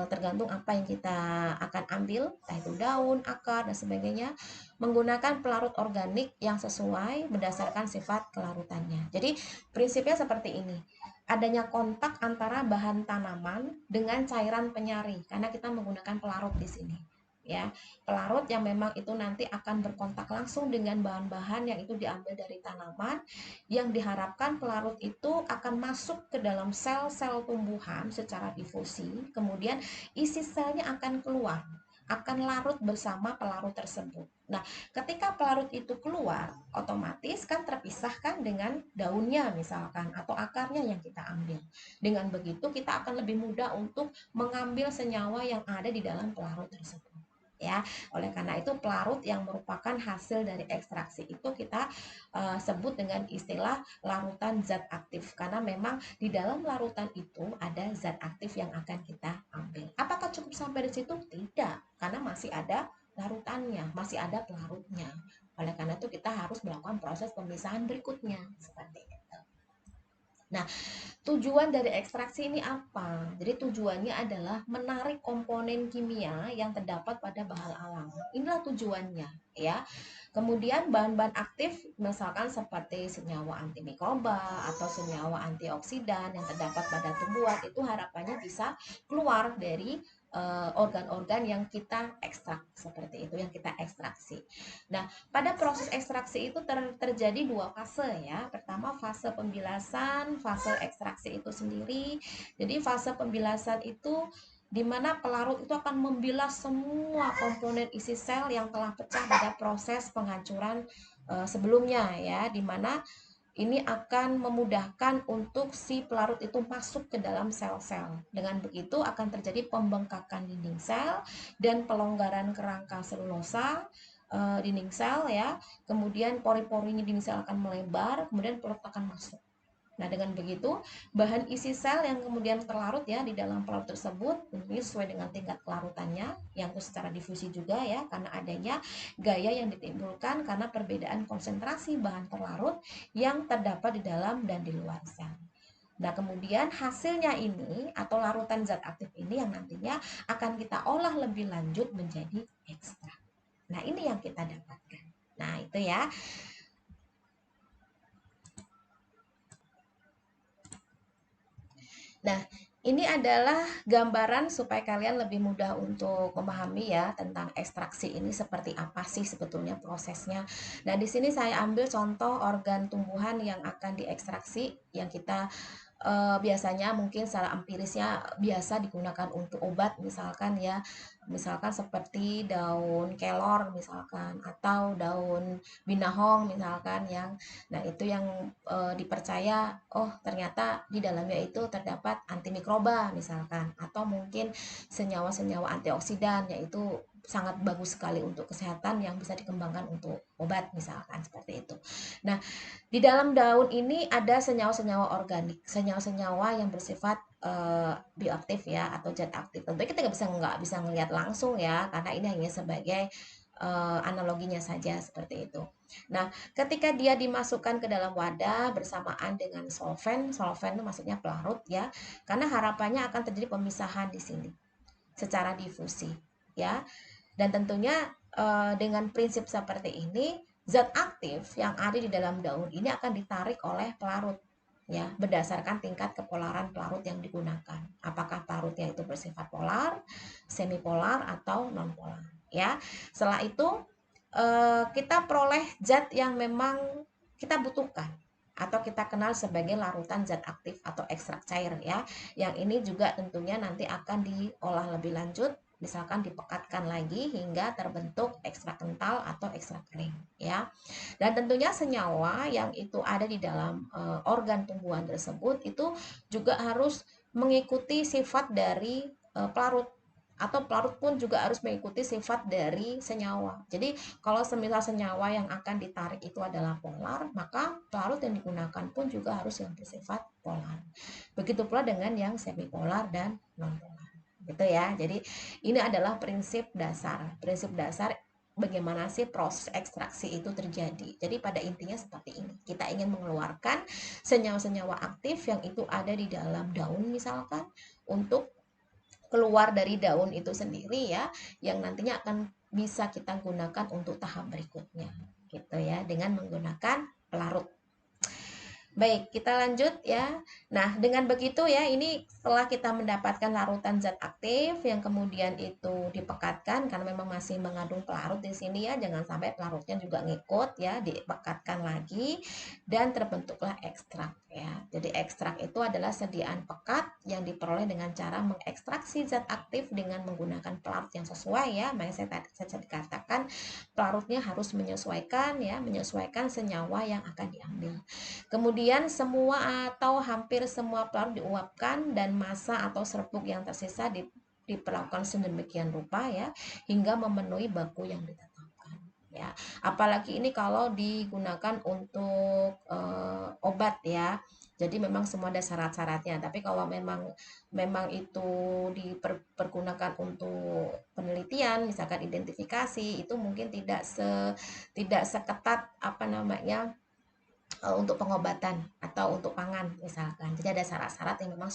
Tergantung apa yang kita akan ambil, entah itu daun, akar, dan sebagainya, menggunakan pelarut organik yang sesuai berdasarkan sifat kelarutannya. Jadi prinsipnya seperti ini, adanya kontak antara bahan tanaman dengan cairan penyari, karena kita menggunakan pelarut di sini. Ya, pelarut yang memang itu nanti akan berkontak langsung dengan bahan-bahan yang itu diambil dari tanaman, yang diharapkan pelarut itu akan masuk ke dalam sel-sel tumbuhan secara difusi, kemudian isi selnya akan keluar, akan larut bersama pelarut tersebut. Nah, ketika pelarut itu keluar, otomatis kan terpisahkan dengan daunnya misalkan atau akarnya yang kita ambil. Dengan begitu kita akan lebih mudah untuk mengambil senyawa yang ada di dalam pelarut tersebut. Ya, oleh karena itu pelarut yang merupakan hasil dari ekstraksi itu kita sebut dengan istilah larutan zat aktif, karena memang di dalam larutan itu ada zat aktif yang akan kita ambil. Apakah cukup sampai di situ? Tidak, karena masih ada larutannya, masih ada pelarutnya. Oleh karena itu kita harus melakukan proses pemisahan berikutnya seperti itu. Nah, tujuan dari ekstraksi ini apa? Jadi tujuannya adalah menarik komponen kimia yang terdapat pada bahan alam. Inilah tujuannya ya. Kemudian bahan-bahan aktif misalkan seperti senyawa antimikroba atau senyawa antioksidan yang terdapat pada tumbuhan itu harapannya bisa keluar dari organ-organ yang kita ekstrak, seperti itu yang kita ekstraksi. Nah, pada proses ekstraksi itu terjadi dua fase ya. Pertama fase pembilasan, fase ekstraksi itu sendiri. Jadi fase pembilasan itu di mana pelarut itu akan membilas semua komponen isi sel yang telah pecah pada proses penghancuran sebelumnya ya, di mana ini akan memudahkan untuk si pelarut itu masuk ke dalam sel-sel. Dengan begitu akan terjadi pembengkakan dinding sel dan pelonggaran kerangka selulosa dinding sel ya. Kemudian pori-porinya dinding sel akan melebar, kemudian pelarut akan masuk. Nah, dengan begitu, bahan isi sel yang kemudian terlarut ya di dalam pelarut tersebut, tentunya sesuai dengan tingkat kelarutannya, yang itu secara difusi juga ya, karena adanya gaya yang ditimbulkan karena perbedaan konsentrasi bahan terlarut yang terdapat di dalam dan di luar sel. Nah, kemudian hasilnya ini atau larutan zat aktif ini yang nantinya akan kita olah lebih lanjut menjadi ekstrak. Nah, ini yang kita dapatkan. Nah, itu ya. Nah, ini adalah gambaran supaya kalian lebih mudah untuk memahami ya tentang ekstraksi ini seperti apa sih sebetulnya prosesnya. Nah, di sini saya ambil contoh organ tumbuhan yang akan diekstraksi yang kita biasanya mungkin secara empirisnya biasa digunakan untuk obat misalkan ya, misalkan seperti daun kelor misalkan atau daun binahong misalkan yang nah itu yang dipercaya oh ternyata di dalamnya itu terdapat antimikroba misalkan atau mungkin senyawa-senyawa antioksidan yaitu sangat bagus sekali untuk kesehatan yang bisa dikembangkan untuk obat misalkan seperti itu. Nah, Di dalam daun ini ada senyawa-senyawa organik, senyawa-senyawa yang bersifat bioaktif ya atau zat aktif. Tentunya kita nggak bisa melihat langsung ya, karena ini hanya sebagai analoginya saja seperti itu. Nah, ketika dia dimasukkan ke dalam wadah bersamaan dengan solvent, solvent itu maksudnya pelarut ya, karena harapannya akan terjadi pemisahan di sini secara difusi ya. Dan tentunya dengan prinsip seperti ini, zat aktif yang ada di dalam daun ini akan ditarik oleh pelarut ya, berdasarkan tingkat kepolaran pelarut yang digunakan. Apakah pelarutnya itu bersifat polar, semipolar atau nonpolar ya. Setelah itu kita peroleh zat yang memang kita butuhkan atau kita kenal sebagai larutan zat aktif atau ekstrak cair ya. Yang ini juga tentunya nanti akan diolah lebih lanjut, misalkan dipekatkan lagi hingga terbentuk ekstrak kental atau ekstrak kering ya. Dan tentunya senyawa yang itu ada di dalam organ tumbuhan tersebut itu juga harus mengikuti sifat dari pelarut, atau pelarut pun juga harus mengikuti sifat dari senyawa. Jadi kalau semisal senyawa yang akan ditarik itu adalah polar, maka pelarut yang digunakan pun juga harus yang bersifat polar. Begitu pula dengan yang semipolar dan nonpolar. Gitu ya. Jadi ini adalah prinsip dasar. Prinsip dasar bagaimana sih proses ekstraksi itu terjadi. Jadi pada intinya seperti ini. Kita ingin mengeluarkan senyawa-senyawa aktif yang itu ada di dalam daun misalkan untuk keluar dari daun itu sendiri ya, yang nantinya akan bisa kita gunakan untuk tahap berikutnya gitu ya, dengan menggunakan pelarut. Baik, kita lanjut ya. Nah, dengan begitu ya, ini setelah kita mendapatkan larutan zat aktif yang kemudian itu dipekatkan karena memang masih mengandung pelarut di sini ya, jangan sampai pelarutnya juga ngikut ya, dipekatkan lagi dan terbentuklah ekstrak ya. Jadi ekstrak itu adalah sediaan pekat yang diperoleh dengan cara mengekstraksi zat aktif dengan menggunakan pelarut yang sesuai ya. Makanya saya katakan pelarutnya harus menyesuaikan ya, menyesuaikan senyawa yang akan diambil. Kemudian semua atau hampir semua pelarut diuapkan dan massa atau serbuk yang tersisa diperlakukan sedemikian rupa ya hingga memenuhi baku yang ditetapkan ya. Apalagi ini kalau digunakan untuk obat ya. Jadi memang semua ada syarat-syaratnya. Tapi kalau memang itu dipergunakan untuk penelitian, misalkan identifikasi, itu mungkin tidak seketat apa namanya untuk pengobatan atau untuk pangan misalkan. Jadi ada syarat-syarat yang memang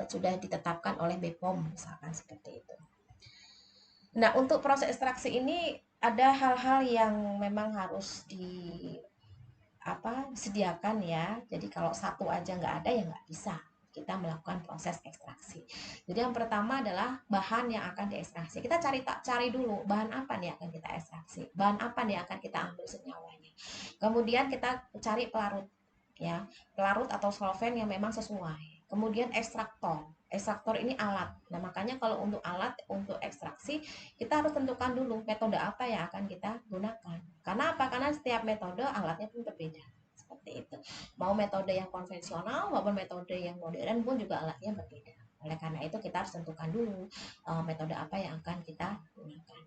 sudah ditetapkan oleh BPOM misalkan seperti itu. Nah, untuk proses ekstraksi ini ada hal-hal yang memang harus disediakan ya. Jadi kalau satu aja nggak ada ya nggak bisa kita melakukan proses ekstraksi. Jadi yang pertama adalah bahan yang akan diekstraksi. Kita cari dulu bahan apa nih akan kita ekstraksi, bahan apa nih akan kita ambil senyawanya. Kemudian kita cari pelarut ya, pelarut atau solvent yang memang sesuai. Kemudian ekstraktor. Ekstraktor ini alat. Nah, makanya kalau untuk alat untuk ekstraksi kita harus tentukan dulu metode apa yang akan kita gunakan. Karena apa? Karena setiap metode alatnya pun berbeda. Seperti itu. Mau metode yang konvensional maupun metode yang modern pun juga alatnya berbeda. Oleh karena itu kita harus tentukan dulu metode apa yang akan kita gunakan.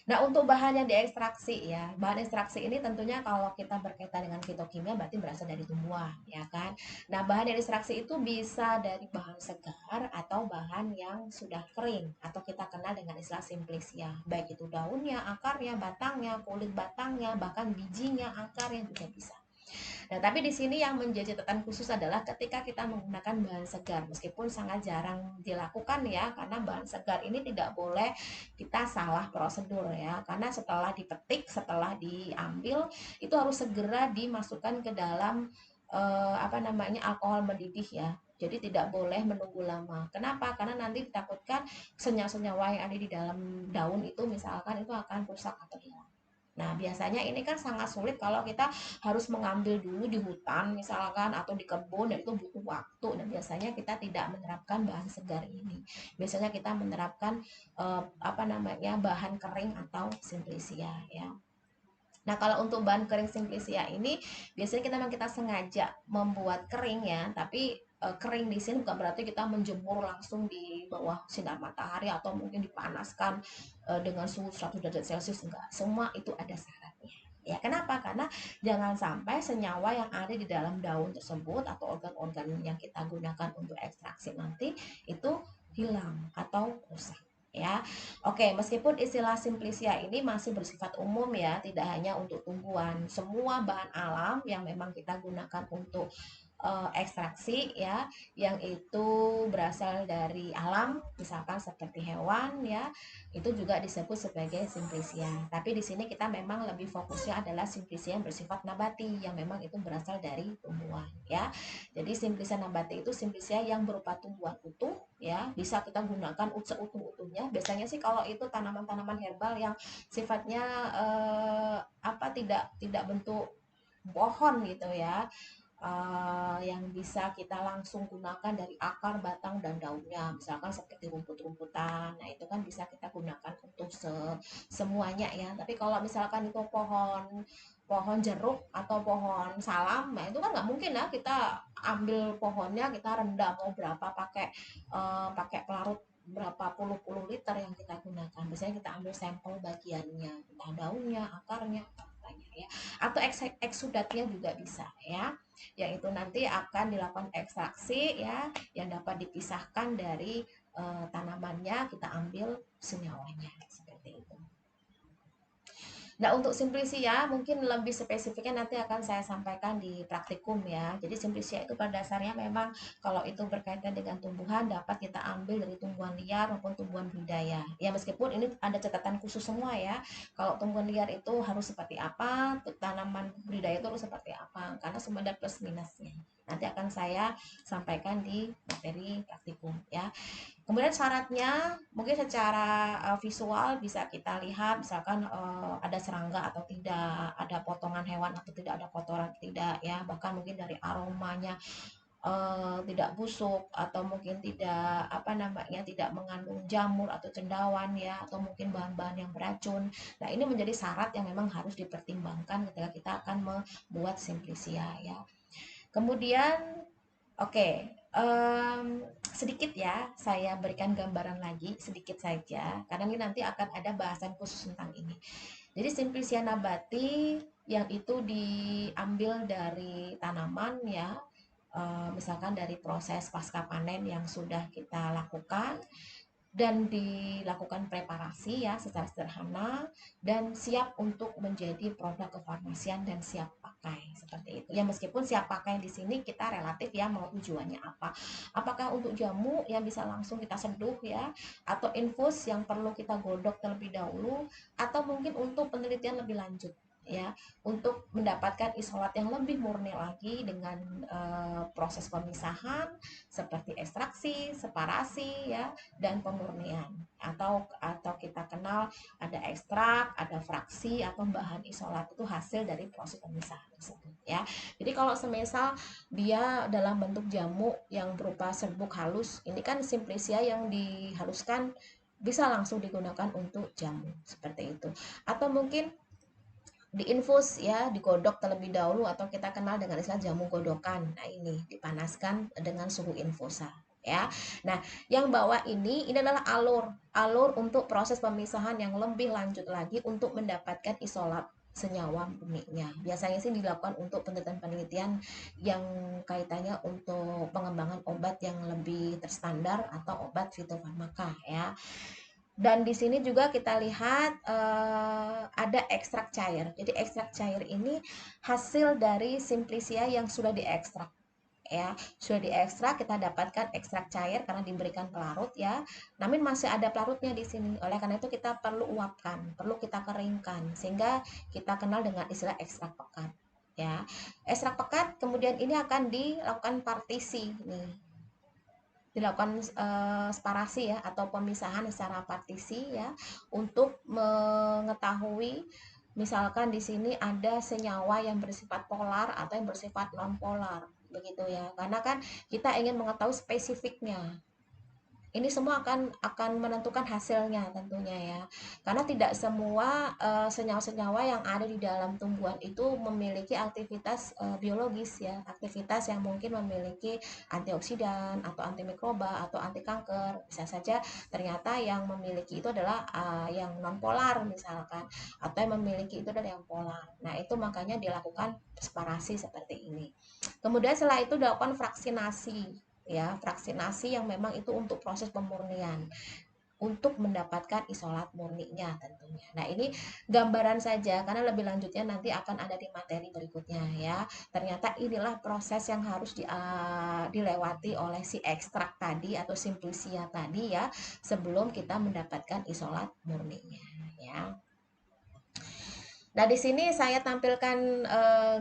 Nah, untuk bahan yang diekstraksi ya, bahan ekstraksi ini tentunya kalau kita berkaitan dengan fitokimia berarti berasal dari tumbuhan, ya kan? Nah, bahan yang ekstraksi itu bisa dari bahan segar atau bahan yang sudah kering atau kita kenal dengan istilah simplisia, baik itu daunnya, akarnya, batangnya, kulit batangnya, bahkan bijinya, akarnya juga bisa. Nah, tapi di sini yang menjadi catatan khusus adalah ketika kita menggunakan bahan segar, meskipun sangat jarang dilakukan ya, karena bahan segar ini tidak boleh kita salah prosedur ya, karena setelah dipetik, setelah diambil, itu harus segera dimasukkan ke dalam alkohol mendidih ya. Jadi tidak boleh menunggu lama. Kenapa? Karena nanti ditakutkan senyawa-senyawa yang ada di dalam daun itu misalkan itu akan rusak atau hilang. Nah, biasanya ini kan sangat sulit kalau kita harus mengambil dulu di hutan misalkan atau di kebun, dan itu butuh waktu, dan biasanya kita tidak menerapkan bahan segar ini. Biasanya kita menerapkan bahan kering atau simplisia ya. Nah, kalau untuk bahan kering simplisia ini biasanya kita sengaja membuat kering ya, tapi kering di sini bukan berarti kita menjemur langsung di bawah sinar matahari atau mungkin dipanaskan dengan suhu 100 derajat Celcius, enggak. Semua itu ada syaratnya Ya, kenapa? Karena jangan sampai senyawa yang ada di dalam daun tersebut atau organ-organ yang kita gunakan untuk ekstraksi nanti itu hilang atau rusak. Ya, oke. Meskipun istilah simplicia ini masih bersifat umum ya, tidak hanya untuk tumbuhan, semua bahan alam yang memang kita gunakan untuk ekstraksi ya, yang itu berasal dari alam, misalkan seperti hewan ya, itu juga disebut sebagai simplicia. Tapi di sini kita memang lebih fokusnya adalah simplicia yang bersifat nabati, yang memang itu berasal dari tumbuhan ya. Jadi simplicia nabati itu simplicia yang berupa tumbuhan utuh ya, bisa kita gunakan seutuh-utuhnya. Biasanya sih kalau itu tanaman-tanaman herbal yang sifatnya tidak bentuk pohon gitu ya, yang bisa kita langsung gunakan dari akar, batang, dan daunnya. Misalkan seperti rumput-rumputan, nah itu kan bisa kita gunakan untuk semuanya ya. Tapi kalau misalkan itu pohon pohon jeruk atau pohon salam, nah itu kan nggak mungkin ya kita ambil pohonnya, kita rendam mau berapa pakai pelarut berapa puluh liter yang kita gunakan. Biasanya kita ambil sampel bagiannya, entah daunnya, akarnya, batangnya ya, atau eksudatnya juga bisa ya, yang itu nanti akan dilakukan ekstraksi ya, yang dapat dipisahkan dari tanamannya, kita ambil senyawanya seperti itu. Nah, untuk simplicia mungkin lebih spesifiknya nanti akan saya sampaikan di praktikum ya. Jadi simplicia itu pada dasarnya memang kalau itu berkaitan dengan tumbuhan dapat kita ambil dari tumbuhan liar maupun tumbuhan budidaya. Ya meskipun ini ada catatan khusus semua ya. Kalau tumbuhan liar itu harus seperti apa, tanaman budidaya itu harus seperti apa, karena semua ada plus minusnya. Nanti akan saya sampaikan di materi praktikum ya. Kemudian syaratnya mungkin secara visual bisa kita lihat, misalkan ada serangga atau tidak, ada potongan hewan atau tidak, ada kotoran tidak ya, bahkan mungkin dari aromanya tidak busuk, atau mungkin tidak tidak mengandung jamur atau cendawan ya, atau mungkin bahan-bahan yang beracun. Nah, ini menjadi syarat yang memang harus dipertimbangkan ketika kita akan membuat simplicia ya. Kemudian oke, sedikit ya, saya berikan gambaran lagi sedikit saja, karena ini nanti akan ada bahasan khusus tentang ini. Jadi simplicia nabati yang itu diambil dari tanaman ya, misalkan dari proses pasca panen yang sudah kita lakukan, dan dilakukan preparasi ya secara sederhana, dan siap untuk menjadi produk kefarmasian dan siap pakai seperti itu. Ya meskipun siap pakai di sini kita relatif ya, mau tujuannya apa? Apakah untuk jamu yang bisa langsung kita seduh ya, atau infus yang perlu kita godok terlebih dahulu, atau mungkin untuk penelitian lebih lanjut ya, untuk mendapatkan isolat yang lebih murni lagi dengan proses pemisahan seperti ekstraksi, separasi ya, dan pemurnian, atau kita kenal ada ekstrak, ada fraksi, atau bahan isolat, itu hasil dari proses pemisahan tersebut ya. Jadi kalau semisal dia dalam bentuk jamu yang berupa serbuk halus, ini kan simplicia yang dihaluskan bisa langsung digunakan untuk jamu seperti itu, atau mungkin diinfus ya, digodok terlebih dahulu, atau kita kenal dengan istilah jamu godokan. Nah, ini dipanaskan dengan suhu infusa ya. Nah, yang bawah ini adalah alur untuk proses pemisahan yang lebih lanjut lagi untuk mendapatkan isolat senyawa murninya. Biasanya sih dilakukan untuk penelitian-penelitian yang kaitannya untuk pengembangan obat yang lebih terstandar atau obat fitofarmaka ya. Dan di sini juga kita lihat ada ekstrak cair. Jadi ekstrak cair ini hasil dari simplicia yang sudah diekstrak ya. Sudah diekstrak, kita dapatkan ekstrak cair karena diberikan pelarut ya. Namun masih ada pelarutnya di sini. Oleh karena itu kita perlu uapkan, perlu kita keringkan sehingga kita kenal dengan istilah ekstrak pekat ya. Ekstrak pekat kemudian ini akan dilakukan partisi nih, dilakukan separasi ya, atau pemisahan secara partisi ya, untuk mengetahui misalkan di sini ada senyawa yang bersifat polar atau yang bersifat non polar begitu ya, karena kan kita ingin mengetahui spesifiknya Ini semua akan menentukan hasilnya tentunya ya. Karena tidak semua senyawa-senyawa yang ada di dalam tumbuhan itu memiliki aktivitas biologis ya, aktivitas yang mungkin memiliki antioksidan atau antimikroba atau anti kanker. Bisa saja ternyata yang memiliki itu adalah yang non polar misalkan, atau yang memiliki itu adalah yang polar. Nah, itu makanya dilakukan separasi seperti ini. Kemudian setelah itu dilakukan vaksinasi ya, vaksinasi yang memang itu untuk proses pemurnian untuk mendapatkan isolat murninya tentunya. Nah, ini gambaran saja karena lebih lanjutnya nanti akan ada di materi berikutnya ya. Ternyata inilah proses yang harus dilewati oleh si ekstrak tadi atau simplicia tadi ya, sebelum kita mendapatkan isolat murninya ya. Nah, di sini saya tampilkan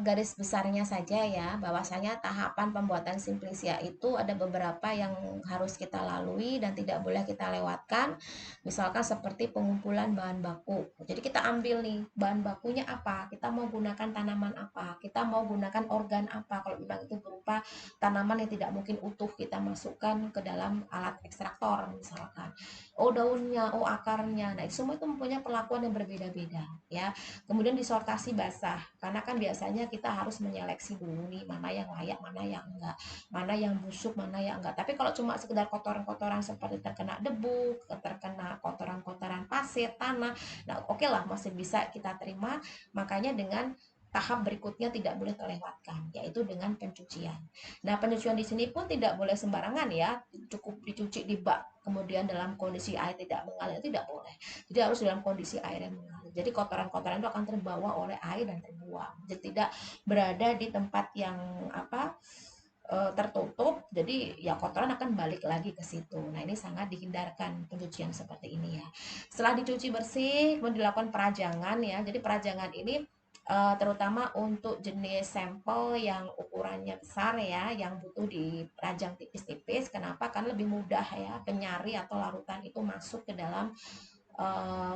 garis besarnya saja ya, bahwasanya tahapan pembuatan simplicia itu ada beberapa yang harus kita lalui dan tidak boleh kita lewatkan. Misalkan seperti pengumpulan bahan baku. Jadi kita ambil nih, bahan bakunya apa? Kita mau gunakan tanaman apa? Kita mau gunakan organ apa? Kalau memang itu berupa tanaman yang tidak mungkin utuh, kita masukkan ke dalam alat ekstraktor misalkan. Oh, daunnya, oh, akarnya. Nah, semua itu mempunyai perlakuan yang berbeda-beda ya. Kemudian disortasi basah, karena kan biasanya kita harus menyeleksi dulu nih mana yang layak, mana yang enggak, mana yang busuk, mana yang enggak. Tapi kalau cuma sekedar kotoran-kotoran seperti terkena debu, terkena kotoran-kotoran pasir, tanah, nah oke lah masih bisa kita terima. Makanya dengan tahap berikutnya tidak boleh terlewatkan, yaitu dengan pencucian. Nah, pencucian di sini pun tidak boleh sembarangan ya, cukup dicuci di bak, kemudian dalam kondisi air tidak mengalir, tidak boleh. Jadi harus dalam kondisi air yang mengalir. Jadi kotoran-kotoran itu akan terbawa oleh air dan terbuang. Jadi tidak berada di tempat yang tertutup. Jadi ya kotoran akan balik lagi ke situ. Nah, ini sangat dihindarkan pencucian seperti ini ya. Setelah dicuci bersih, kemudian dilakukan perajangan ya. Jadi perajangan ini terutama untuk jenis sampel yang ukurannya besar ya, yang butuh dirajang tipis-tipis. Kenapa? Karena lebih mudah ya penyari atau larutan itu masuk ke dalam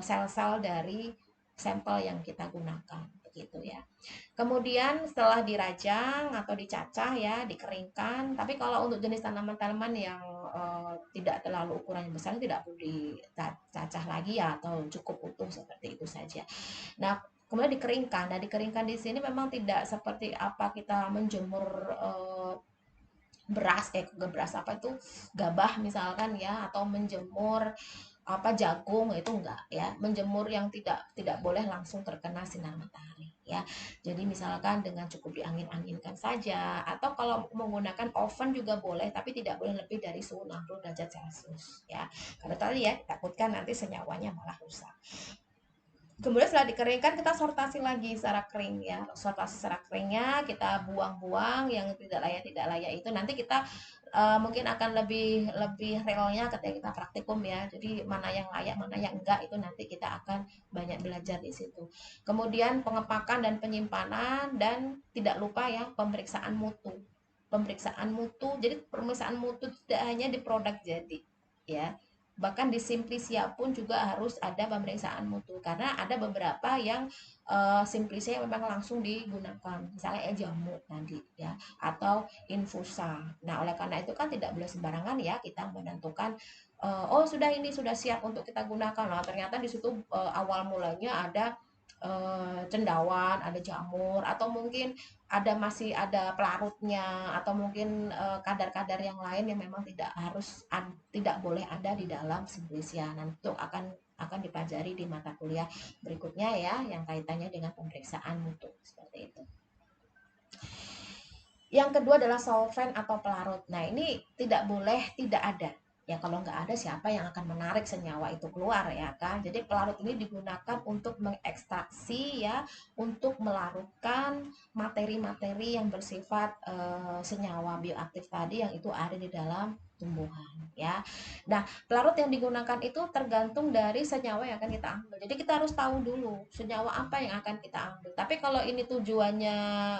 sel-sel dari sampel yang kita gunakan begitu ya. Kemudian setelah dirajang atau dicacah ya, dikeringkan. Tapi kalau untuk jenis tanaman-tanaman yang tidak terlalu ukurannya besar tidak perlu dicacah lagi ya, atau cukup utuh seperti itu saja. Nah, kemudian dikeringkan. Nah, dikeringkan di sini memang tidak seperti apa kita menjemur beras apa itu, gabah misalkan ya, atau menjemur apa jagung, itu enggak ya, menjemur yang tidak boleh langsung terkena sinar matahari ya. Jadi misalkan dengan cukup diangin-anginkan saja, atau kalau menggunakan oven juga boleh, tapi tidak boleh lebih dari suhu 60 derajat Celcius ya, karena tadi ya takutkan nanti senyawanya malah rusak. Kemudian setelah dikeringkan kita sortasi lagi secara kering ya. Sortasi secara keringnya kita buang-buang yang tidak layak itu nanti kita mungkin akan lebih lebih realnya ketika kita praktikum ya. Jadi mana yang layak, mana yang enggak itu nanti kita akan banyak belajar di situ. Kemudian pengepakan dan penyimpanan, dan tidak lupa ya pemeriksaan mutu. Pemeriksaan mutu. Jadi pemeriksaan mutu tidak hanya di produk jadi ya, bahkan di Simplicia pun juga harus ada pemeriksaan mutu, karena ada beberapa yang Simplicia yang memang langsung digunakan, misalnya jamu tadi ya, atau infusa. Nah, oleh karena itu kan tidak boleh sembarangan ya kita menentukan oh sudah, ini sudah siap untuk kita gunakan. Nah, ternyata di situ awal mulanya ada cendawan, ada jamur, atau mungkin masih ada pelarutnya, atau mungkin kadar-kadar yang lain yang memang tidak boleh ada di dalam Simplicia. Nanti itu akan dipelajari di mata kuliah berikutnya ya, yang kaitannya dengan pemeriksaan mutu seperti itu. Yang kedua adalah solvent atau pelarut. Nah, ini tidak boleh tidak ada. Ya, kalau nggak ada siapa yang akan menarik senyawa itu keluar ya kan. Jadi pelarut ini digunakan untuk mengekstraksi ya, untuk melarutkan materi-materi yang bersifat senyawa bioaktif tadi yang itu ada di dalam tumbuhan ya. Nah, pelarut yang digunakan itu tergantung dari senyawa yang akan kita ambil. Jadi kita harus tahu dulu senyawa apa yang akan kita ambil. Tapi kalau ini tujuannya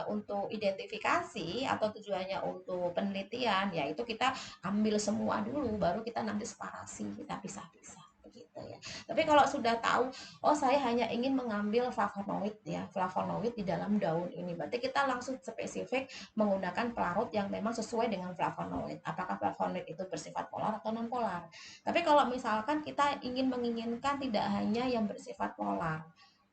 untuk identifikasi atau tujuannya untuk penelitian, ya itu kita ambil semua dulu, baru kita nanti separasi, kita pisah-pisah begitu ya. Tapi kalau sudah tahu, oh saya hanya ingin mengambil flavonoid ya, flavonoid di dalam daun ini, berarti kita langsung spesifik menggunakan pelarut yang memang sesuai dengan flavonoid. Apakah flavonoid itu bersifat polar atau non polar? Tapi kalau misalkan kita menginginkan tidak hanya yang bersifat polar,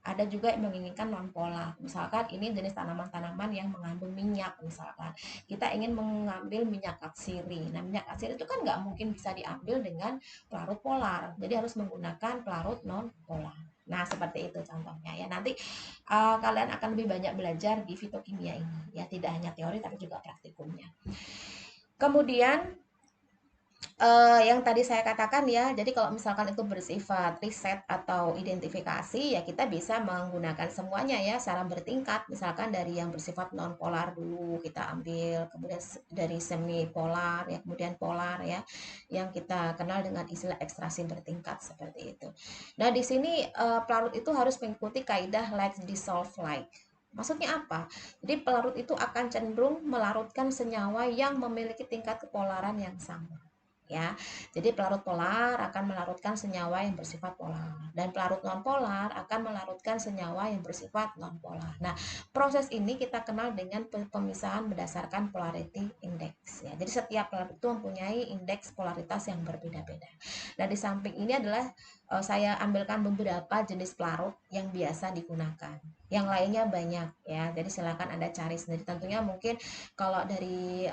ada juga yang menginginkan non polar. Misalkan ini jenis tanaman-tanaman yang mengandung minyak, misalkan kita ingin mengambil minyak katsiri. Nah, minyak katsiri itu kan nggak mungkin bisa diambil dengan pelarut polar, jadi harus menggunakan pelarut non polar. Nah, seperti itu contohnya ya. Nanti kalian akan lebih banyak belajar di fitokimia ini ya, tidak hanya teori tapi juga praktikumnya. Kemudian yang tadi saya katakan ya, jadi kalau misalkan itu bersifat riset atau identifikasi, ya kita bisa menggunakan semuanya ya secara bertingkat. Misalkan dari yang bersifat non polar dulu kita ambil, kemudian dari semi polar ya, kemudian polar ya, yang kita kenal dengan istilah ekstraksi bertingkat seperti itu. Nah, di sini pelarut itu harus mengikuti kaidah like dissolve like. Maksudnya apa? Jadi pelarut itu akan cenderung melarutkan senyawa yang memiliki tingkat kepolaran yang sama ya. Jadi pelarut polar akan melarutkan senyawa yang bersifat polar dan pelarut non polar akan melarutkan senyawa yang bersifat non polar. Nah, proses ini kita kenal dengan pemisahan berdasarkan polarity index ya. Jadi setiap pelarut itu mempunyai indeks polaritas yang berbeda-beda. Nah, di samping ini adalah saya ambilkan beberapa jenis pelarut yang biasa digunakan. Yang lainnya banyak ya. Jadi silakan Anda cari sendiri. Tentunya mungkin kalau dari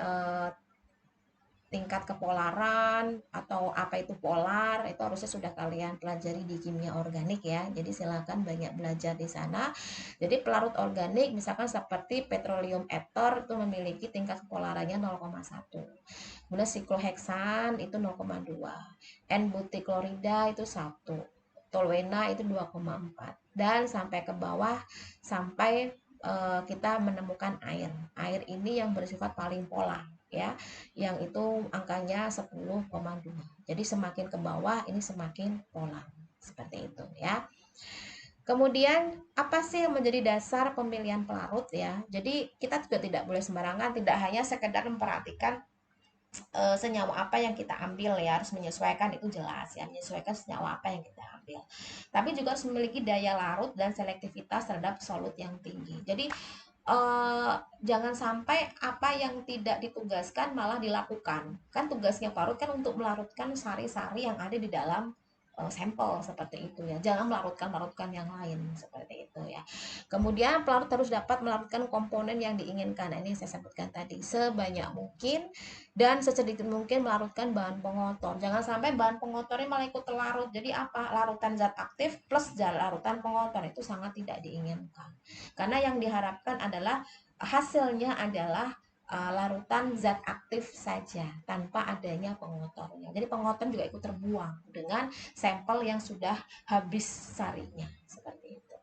tingkat kepolaran atau apa itu polar itu harusnya sudah kalian pelajari di kimia organik ya. Jadi silakan banyak belajar di sana. Jadi pelarut organik misalkan seperti petroleum ether itu memiliki tingkat kepolarannya 0,1. Kemudian sikloheksan itu 0,2. N-butiklorida itu 1. Toluena itu 2,4. Dan sampai ke bawah sampai kita menemukan air. Air ini yang bersifat paling polar ya, yang itu angkanya 10,2. Jadi semakin ke bawah ini semakin polar. Seperti itu ya. Kemudian apa sih yang menjadi dasar pemilihan pelarut ya? Jadi kita juga tidak boleh sembarangan, tidak hanya sekedar memperhatikan senyawa apa yang kita ambil ya, harus menyesuaikan, itu jelas ya, menyesuaikan senyawa apa yang kita ambil. Tapi juga harus memiliki daya larut dan selektivitas terhadap solut yang tinggi. Jadi jangan sampai apa yang tidak ditugaskan malah dilakukan. Kan tugasnya parut kan untuk melarutkan sari-sari yang ada di dalam sampel seperti itu ya. Jangan melarutkan yang lain seperti itu ya. Kemudian pelarut harus dapat melarutkan komponen yang diinginkan. Nah, ini saya sebutkan tadi sebanyak mungkin dan sesedikit mungkin melarutkan bahan pengotor. Jangan sampai bahan pengotornya malah ikut terlarut. Jadi apa? Larutan zat aktif plus larutan pengotor itu sangat tidak diinginkan. Karena yang diharapkan adalah hasilnya adalah larutan zat aktif saja tanpa adanya pengotornya. Jadi pengotor juga ikut terbuang dengan sampel yang sudah habis sarinya seperti itu.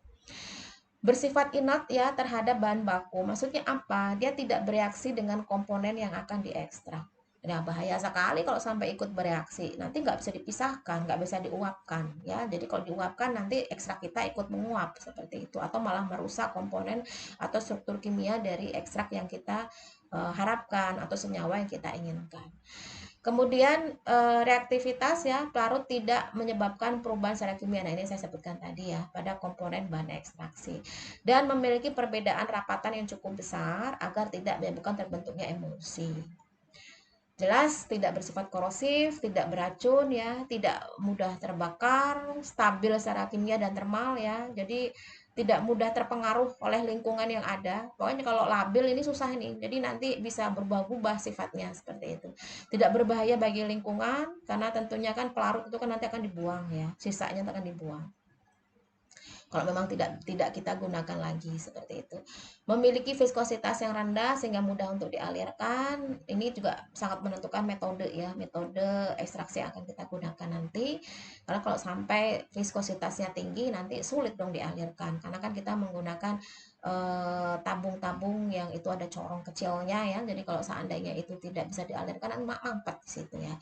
Bersifat inert ya terhadap bahan baku. Maksudnya apa? Dia tidak bereaksi dengan komponen yang akan diekstrak. Nah, bahaya sekali kalau sampai ikut bereaksi. Nanti nggak bisa dipisahkan, nggak bisa diuapkan. Ya, jadi kalau diuapkan nanti ekstrak kita ikut menguap seperti itu, atau malah merusak komponen atau struktur kimia dari ekstrak yang kita harapkan atau senyawa yang kita inginkan. Kemudian reaktivitas ya, pelarut tidak menyebabkan perubahan secara kimia. Nah, ini saya sebutkan tadi ya, pada komponen bahan ekstraksi. Dan memiliki perbedaan rapatan yang cukup besar agar tidak menyebabkan terbentuknya emulsi. Jelas tidak bersifat korosif, tidak beracun ya, tidak mudah terbakar, stabil secara kimia dan termal ya. Jadi tidak mudah terpengaruh oleh lingkungan yang ada. Pokoknya kalau labil ini susah nih. Jadi nanti bisa berubah-ubah sifatnya seperti itu. Tidak berbahaya bagi lingkungan karena tentunya kan pelarut itu kan nanti akan dibuang ya. Sisanya akan dibuang kalau memang tidak kita gunakan lagi seperti itu. Memiliki viskositas yang rendah sehingga mudah untuk dialirkan. Ini juga sangat menentukan metode ya, metode ekstraksi yang akan kita gunakan nanti. Karena kalau sampai viskositasnya tinggi nanti sulit dong dialirkan karena kan kita menggunakan tabung-tabung yang itu ada corong kecilnya ya. Jadi kalau seandainya itu tidak bisa dialirkan kan mampet di situ ya.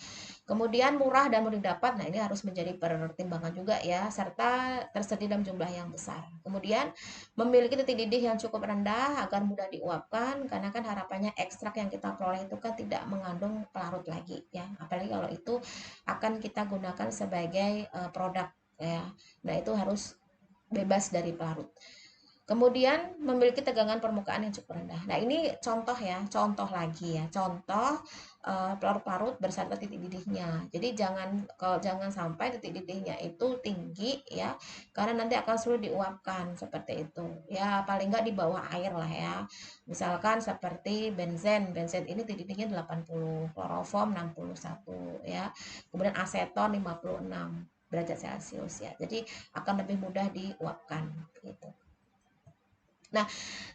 Kemudian murah dan mudah didapat. Nah, ini harus menjadi pertimbangan juga ya, serta tersedia dalam jumlah yang besar. Kemudian memiliki titik didih yang cukup rendah agar mudah diuapkan, karena kan harapannya ekstrak yang kita peroleh itu kan tidak mengandung pelarut lagi ya. Apalagi kalau itu akan kita gunakan sebagai produk ya. Nah, itu harus bebas dari pelarut. Kemudian memiliki tegangan permukaan yang cukup rendah. Nah, ini contoh ya, contoh lagi ya, contoh pelarut-pelarut beserta titik didihnya. Jadi jangan sampai titik didihnya itu tinggi ya, karena nanti akan sulit diuapkan seperti itu. Ya, paling nggak di bawah air lah ya. Misalkan seperti benzen, benzen ini titik didihnya 80, kloroform 61 ya. Kemudian aseton 56 derajat Celcius ya. Jadi akan lebih mudah diuapkan gitu. Nah,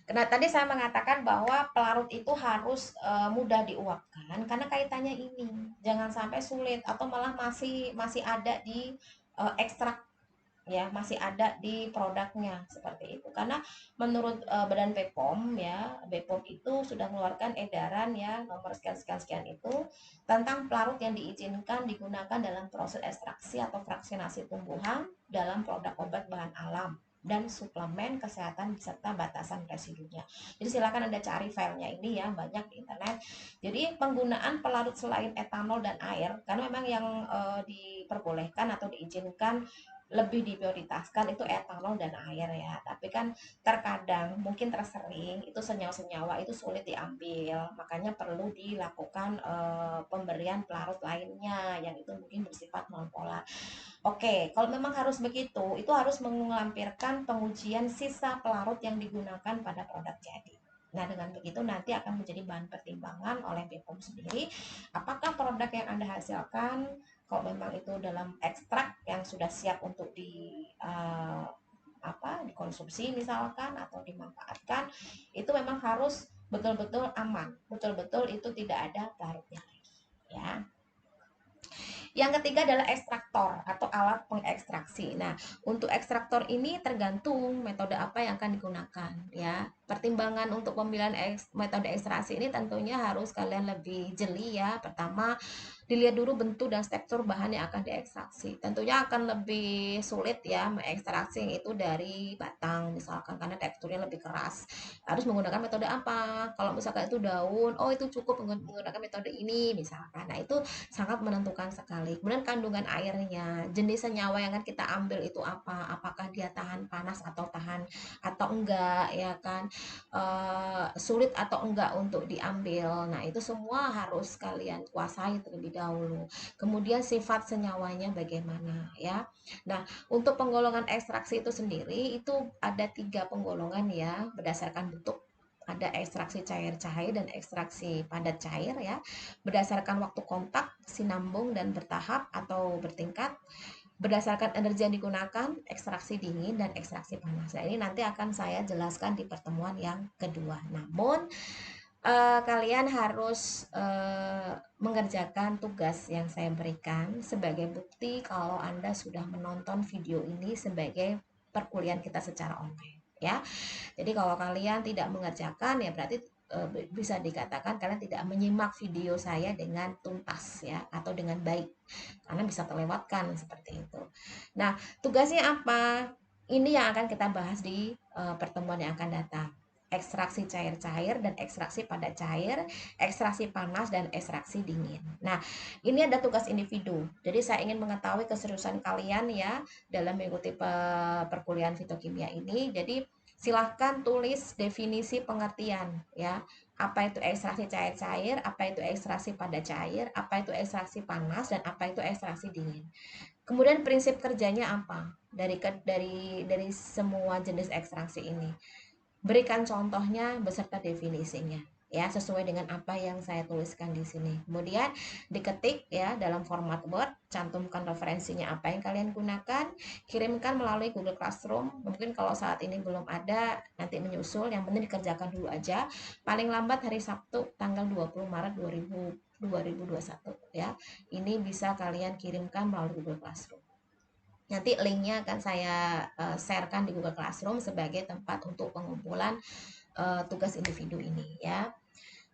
karena tadi saya mengatakan bahwa pelarut itu harus mudah diuapkan karena kaitannya ini. Jangan sampai sulit atau malah masih ada di ekstrak ya, masih ada di produknya seperti itu. Karena menurut Badan BPOM ya, BPOM itu sudah mengeluarkan edaran ya nomor sekian itu tentang pelarut yang diizinkan digunakan dalam proses ekstraksi atau fraksinasi tumbuhan dalam produk obat bahan alam dan suplemen kesehatan beserta batasan residunya. Jadi silakan Anda cari filenya ini ya, banyak di internet. Jadi penggunaan pelarut selain etanol dan air, karena memang yang diperbolehkan atau diizinkan lebih diprioritaskan itu etanol dan air ya. Tapi kan terkadang mungkin tersering itu senyawa-senyawa itu sulit diambil, makanya perlu dilakukan pemberian pelarut lainnya yang itu mungkin bersifat non-polar. Oke, kalau memang harus begitu, itu harus melampirkan pengujian sisa pelarut yang digunakan pada produk jadi. Nah, dengan begitu nanti akan menjadi bahan pertimbangan oleh BPOM sendiri, apakah produk yang Anda hasilkan, kalau memang itu dalam ekstrak yang sudah siap untuk dikonsumsi misalkan atau dimanfaatkan, itu memang harus betul-betul aman, betul-betul itu tidak ada pelarutnya lagi, ya. Yang ketiga adalah ekstraktor atau alat pengekstraksi. Nah, untuk ekstraktor ini tergantung metode apa yang akan digunakan ya. Pertimbangan untuk pemilihan metode ekstraksi ini tentunya harus kalian lebih jeli ya. Pertama, dilihat dulu bentuk dan tekstur bahan yang akan diekstraksi. Tentunya akan lebih sulit ya mengekstraksi itu dari batang misalkan karena teksturnya lebih keras. Harus menggunakan metode apa? Kalau misalkan itu daun, oh itu cukup menggunakan metode ini misalkan. Nah, itu sangat menentukan sekali. Kemudian kandungan airnya, jenis senyawa yang akan kita ambil itu apa? Apakah dia tahan panas atau tahan atau enggak ya kan? Sulit atau enggak untuk diambil. Nah, itu semua harus kalian kuasai terlebih dahulu. Kemudian sifat senyawanya bagaimana ya. Nah, untuk penggolongan ekstraksi itu sendiri itu ada 3 penggolongan ya berdasarkan bentuk, ada ekstraksi cair-cair dan ekstraksi padat cair ya, berdasarkan waktu kontak, sinambung dan bertahap atau bertingkat, berdasarkan energi yang digunakan, ekstraksi dingin dan ekstraksi panas. Nah, ini nanti akan saya jelaskan di pertemuan yang kedua. Namun kalian harus mengerjakan tugas yang saya berikan sebagai bukti kalau Anda sudah menonton video ini sebagai perkuliahan kita secara online ya. Jadi kalau kalian tidak mengerjakan ya berarti bisa dikatakan kalian tidak menyimak video saya dengan tuntas ya atau dengan baik karena bisa terlewatkan seperti itu. Nah, tugasnya apa? Ini yang akan kita bahas di pertemuan yang akan datang. Ekstraksi cair-cair dan ekstraksi padat cair, ekstraksi panas dan ekstraksi dingin. Nah, ini ada tugas individu. Jadi saya ingin mengetahui keseriusan kalian ya dalam mengikuti perkuliahan fitokimia ini. Jadi silahkan tulis definisi pengertian ya. Apa itu ekstraksi cair-cair, apa itu ekstraksi padat cair, apa itu ekstraksi panas, dan apa itu ekstraksi dingin. Kemudian prinsip kerjanya apa dari semua jenis ekstraksi ini. Berikan contohnya beserta definisinya ya sesuai dengan apa yang saya tuliskan di sini. Kemudian diketik ya dalam format Word, cantumkan referensinya apa yang kalian gunakan, kirimkan melalui Google Classroom. Mungkin kalau saat ini belum ada, nanti menyusul, yang penting dikerjakan dulu aja. Paling lambat hari Sabtu tanggal 20 Maret 2021 ya. Ini bisa kalian kirimkan melalui Google Classroom. Nanti linknya akan saya sharekan di Google Classroom sebagai tempat untuk pengumpulan tugas individu ini ya.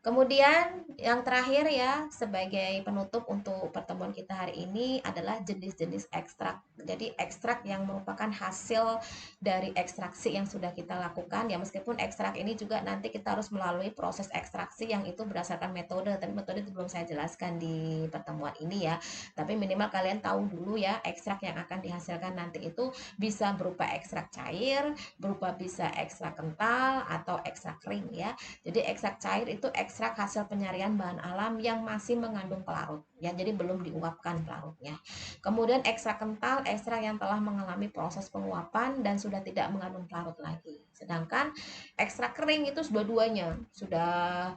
Kemudian yang terakhir ya, sebagai penutup untuk pertemuan kita hari ini adalah jenis-jenis ekstrak. Jadi ekstrak yang merupakan hasil dari ekstraksi yang sudah kita lakukan ya, meskipun ekstrak ini juga nanti kita harus melalui proses ekstraksi yang itu berdasarkan metode, tapi metode itu belum saya jelaskan di pertemuan ini ya. Tapi minimal kalian tahu dulu ya, ekstrak yang akan dihasilkan nanti itu bisa berupa ekstrak cair, berupa bisa ekstrak kental atau ekstrak kering ya. Jadi ekstrak cair itu ekstrak hasil penyarian bahan alam yang masih mengandung pelarut ya, jadi belum diuapkan pelarutnya. Kemudian ekstrak kental, ekstrak yang telah mengalami proses penguapan dan sudah tidak mengandung pelarut lagi. Sedangkan ekstrak kering itu dua-duanya sudah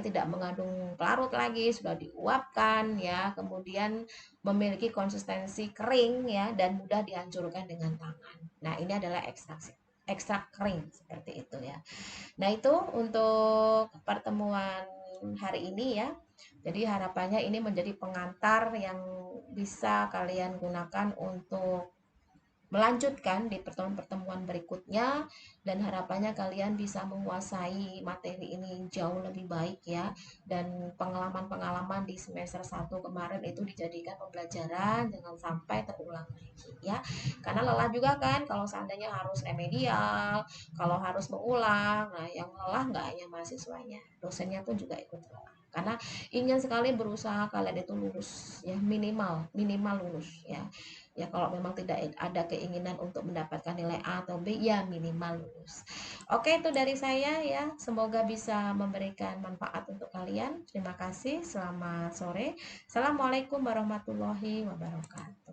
tidak mengandung pelarut lagi, sudah diuapkan ya, kemudian memiliki konsistensi kering ya dan mudah dihancurkan dengan tangan. Nah, ini adalah ekstrak kering seperti itu ya. Nah, itu untuk pertemuan hari ini ya. Jadi harapannya ini menjadi pengantar yang bisa kalian gunakan untuk melanjutkan di pertemuan-pertemuan berikutnya, dan harapannya kalian bisa menguasai materi ini jauh lebih baik ya, dan pengalaman-pengalaman di semester 1 kemarin itu dijadikan pembelajaran, jangan sampai terulang lagi ya, karena lelah juga kan kalau seandainya harus remedial, kalau harus mengulang. Nah, yang lelah nggak hanya mahasiswanya, dosennya pun juga ikut lelah, karena ingin sekali berusaha kalian itu lulus ya, minimal minimal lulus ya. Ya kalau memang tidak ada keinginan untuk mendapatkan nilai A atau B, ya minimal lulus. Oke, itu dari saya ya. Semoga bisa memberikan manfaat untuk kalian. Terima kasih. Selamat sore. Assalamualaikum warahmatullahi wabarakatuh.